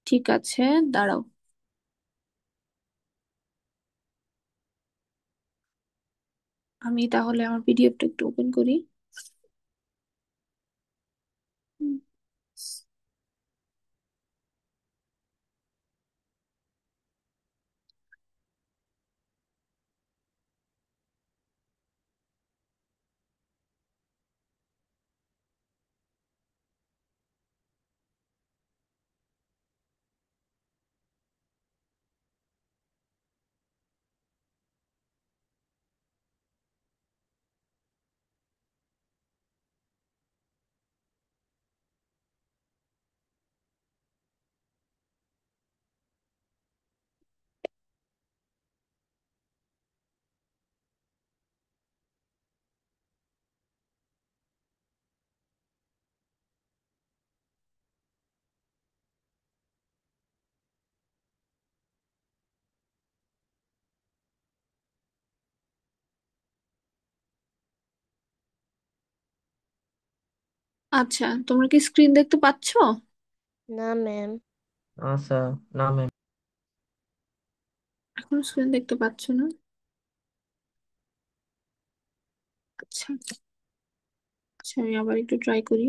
ঠিক আছে, দাঁড়াও। আমি তাহলে আমার পিডিএফটা একটু ওপেন করি। হুম। আচ্ছা, তোমরা কি স্ক্রিন দেখতে পাচ্ছো? না ম্যাম। আচ্ছা। না ম্যাম। এখন স্ক্রিন দেখতে পাচ্ছো না? আচ্ছা, আচ্ছা, আমি আবার একটু ট্রাই করি।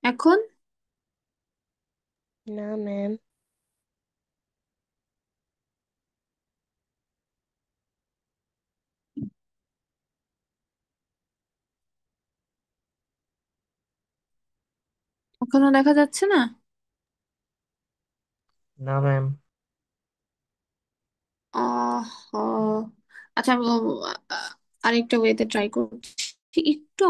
এখন না ম্যাম। এখনো দেখা যাচ্ছে না? না ম্যাম। আচ্ছা, আমি আরেকটা ওয়েতে ট্রাই করছি একটু।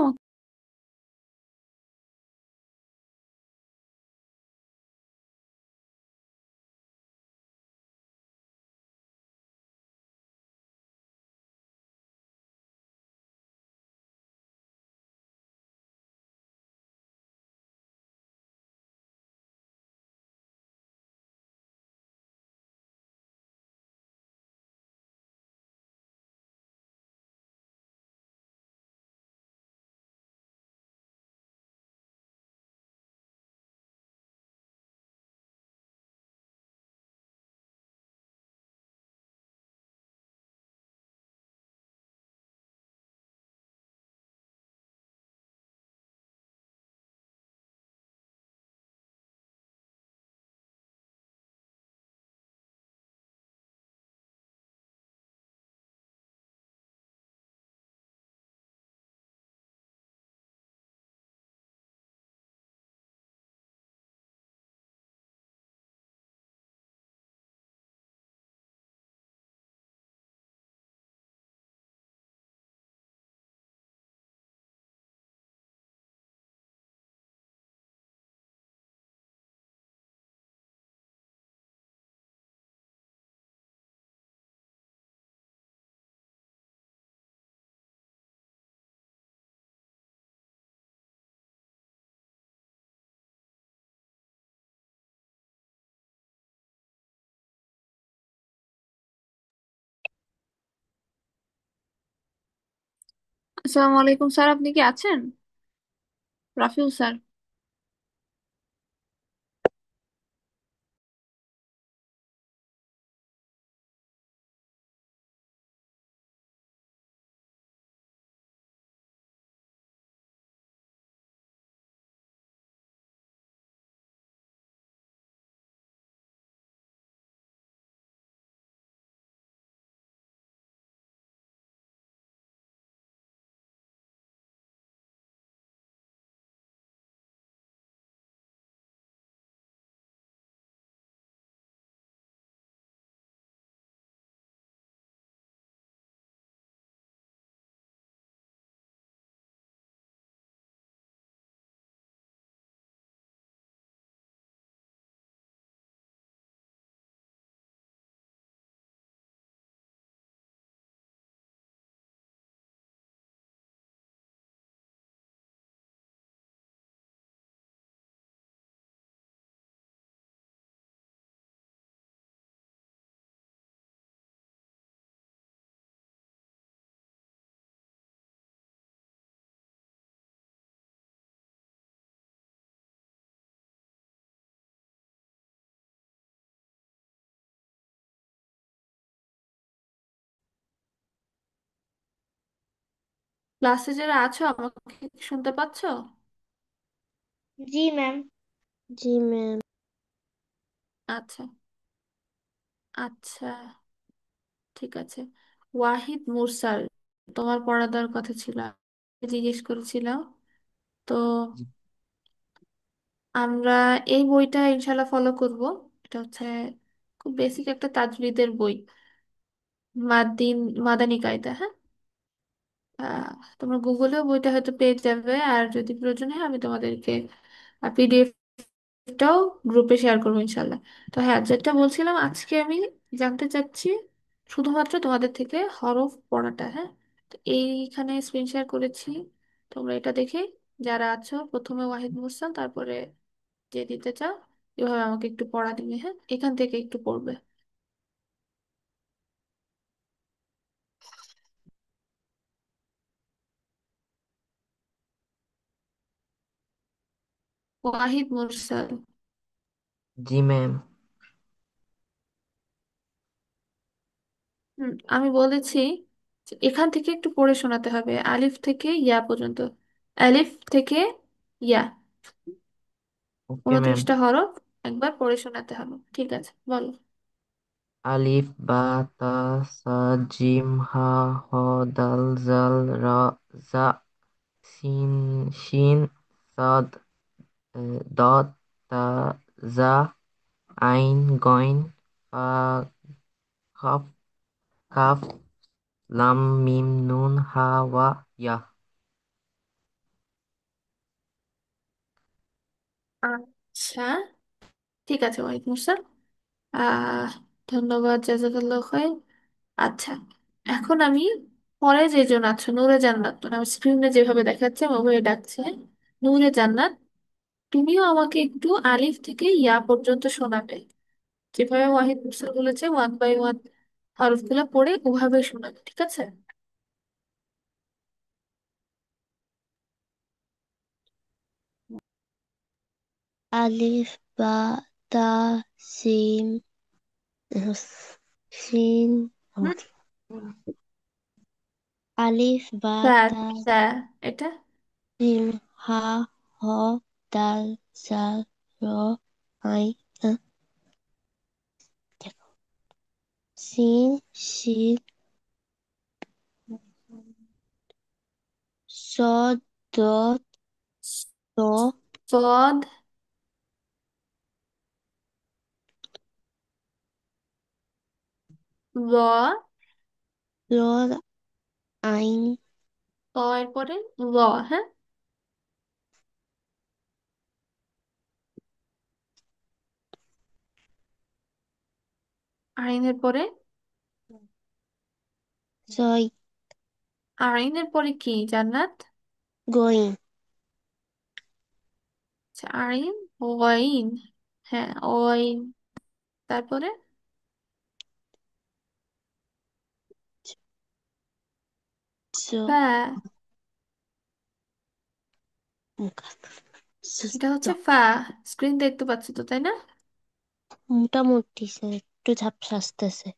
আসসালামু আলাইকুম স্যার, আপনি কি আছেন? রাফিউল স্যার। ক্লাসে যারা আছো, আমাকে কি শুনতে পাচ্ছো? জি ম্যাম। জি ম্যাম। আচ্ছা, আচ্ছা, ঠিক আছে। ওয়াহিদ মুরসাল, তোমার পড়া দেওয়ার কথা ছিল, জিজ্ঞেস করেছিলাম। তো জি আমরা এই বইটা ইনশাল্লাহ ফলো করব। এটা হচ্ছে খুব বেসিক একটা তাজবিদের বই, মাদিন মাদানী কায়দা, হ্যাঁ। আহ, তোমরা গুগলেও বইটা হয়তো পেয়ে যাবে, আর যদি প্রয়োজন হয় আমি তোমাদেরকে পিডিএফটাও গ্রুপে শেয়ার করবো ইনশাল্লাহ। তো হ্যাঁ, যেটা বলছিলাম, আজকে আমি জানতে চাচ্ছি শুধুমাত্র তোমাদের থেকে হরফ পড়াটা, হ্যাঁ। তো এইখানে স্ক্রিন শেয়ার করেছি, তোমরা এটা দেখে যারা আছো প্রথমে ওয়াহিদ মুহসান, তারপরে যে দিতে চাও এভাবে আমাকে একটু পড়া দিবে, হ্যাঁ, এখান থেকে একটু পড়বে। ওয়াহিদ মুরসাল। জি ম্যাম। আমি বলেছি যে এখান থেকে একটু পড়ে শোনাতে হবে, আলিফ থেকে ইয়া পর্যন্ত। আলিফ থেকে ইয়া, ওকে ম্যাম। 29টা হরফ একবার পড়ে শোনাতে হবে, ঠিক আছে, বলো। আলিফ বা তা সা জিম হা হ দাল জাল রা জা সিন শিন সাদ দত, তা, জা, আইন, গইন, ফা, কাফ, কাফ, লাম, মিম, নুন, হা, ওয়া, ইয়া। আচ্ছা, ঠিক আছে ওয়ালাইকুম আসসালাম। আহ ধন্যবাদ, জাজাকাল্লাহ খাইর। আচ্ছা, এখন আমি পরে যে জন আছো নূরে জান্নাত, মানে আমার স্ক্রিনে যেভাবে দেখাচ্ছে আমি ওভাবে ডাকছে। নূরে জান্নাত, তুমিও আমাকে একটু আলিফ থেকে ইয়া পর্যন্ত শোনাবে। যেভাবে ওয়াহিদ মুরসাল বলেছে, 1 বাই 1 হরফগুলো পড়ে ওভাবে শোনাবে, ঠিক আছে? আলিফ বা তা সিম সিন হুম। আলিফ বা স্যার, তা স্যার, এটা সিম হা হ দাল জাল র আই আ, দেখো সিন শিন সদ দত ত সদ, র, র আইন এর পরে র। হ্যাঁ, আইনের পরে, জয় আইনের পরে কি জান্নাত? গইন আচ্ছা, আইন, ওয়াইন, হ্যাঁ ওয়াইন, তারপরে জ ফা। এটা জ হচ্ছে ফা। স্ক্রিন দেখতে পাচ্ছ তো, তাই না? মোটামুটি স্যার একটু ঝাপসা আসতেছে।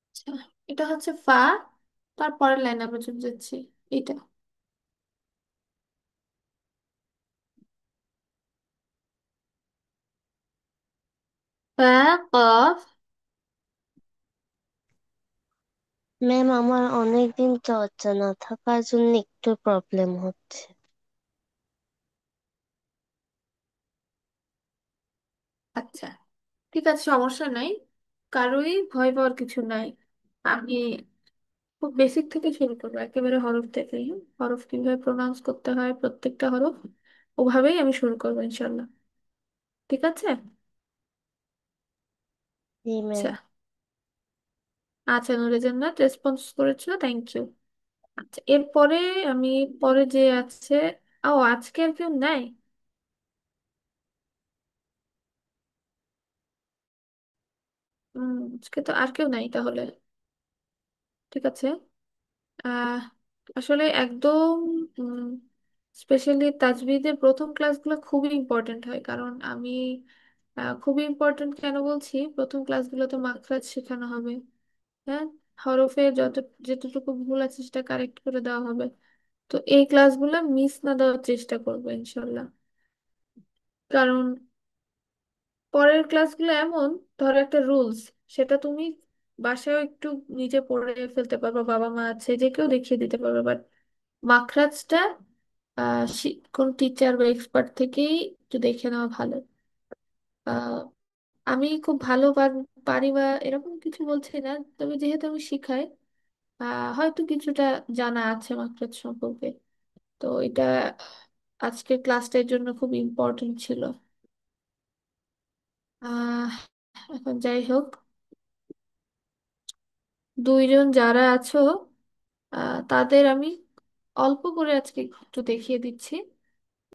আচ্ছা, এটা হচ্ছে ফা, তারপরের লাইন আমরা চলে যাচ্ছি। এটা ফা, কফ। ম্যাম আমার অনেকদিন চর্চা না থাকার জন্য একটু প্রবলেম হচ্ছে। আচ্ছা, ঠিক আছে, সমস্যা নাই, কারোই ভয় পাওয়ার কিছু নাই। আমি খুব বেসিক থেকে শুরু করবো, একেবারে হরফ থেকে। হরফ কিভাবে প্রোনাউন্স করতে হয় প্রত্যেকটা হরফ, ওভাবেই আমি শুরু করবো ইনশাল্লাহ, ঠিক আছে? জি ম্যাম। আচ্ছা, আচ্ছা নুরে জান্নাত রেসপন্স করেছো, থ্যাংক ইউ। আচ্ছা, এরপরে আমি পরে যে আছে, ও আজকে আর কেউ নাই? আজকে তো আর কেউ নাই তাহলে, ঠিক আছে। আহ আসলে একদম স্পেশালি তাজবিদের প্রথম ক্লাসগুলো খুবই ইম্পর্টেন্ট হয়, কারণ আমি খুবই ইম্পর্টেন্ট কেন বলছি, প্রথম ক্লাসগুলোতে মাখরাজ শেখানো হবে। হ্যাঁ, হরফে যেতটুকু ভুল আছে সেটা কারেক্ট করে দেওয়া হবে। তো এই ক্লাসগুলো মিস না দেওয়ার চেষ্টা করবো ইনশাল্লাহ। কারণ পরের ক্লাসগুলো এমন, ধরো একটা রুলস, সেটা তুমি বাসায়ও একটু নিজে পড়ে ফেলতে পারবে, বাবা মা আছে যে কেউ দেখিয়ে দিতে পারবে, বাট মাখরাজটা কোন টিচার বা এক্সপার্ট থেকেই একটু দেখে নেওয়া ভালো। আহ, আমি খুব ভালো পারি বা এরকম কিছু বলছি না, তবে যেহেতু আমি শিখাই, হয়তো কিছুটা জানা আছে মাখরাজ সম্পর্কে। তো এটা আজকের ক্লাসটার জন্য খুব ইম্পর্টেন্ট ছিল। আহ এখন যাই হোক, দুইজন যারা আছো তাদের আমি অল্প করে আজকে একটু দেখিয়ে দিচ্ছি।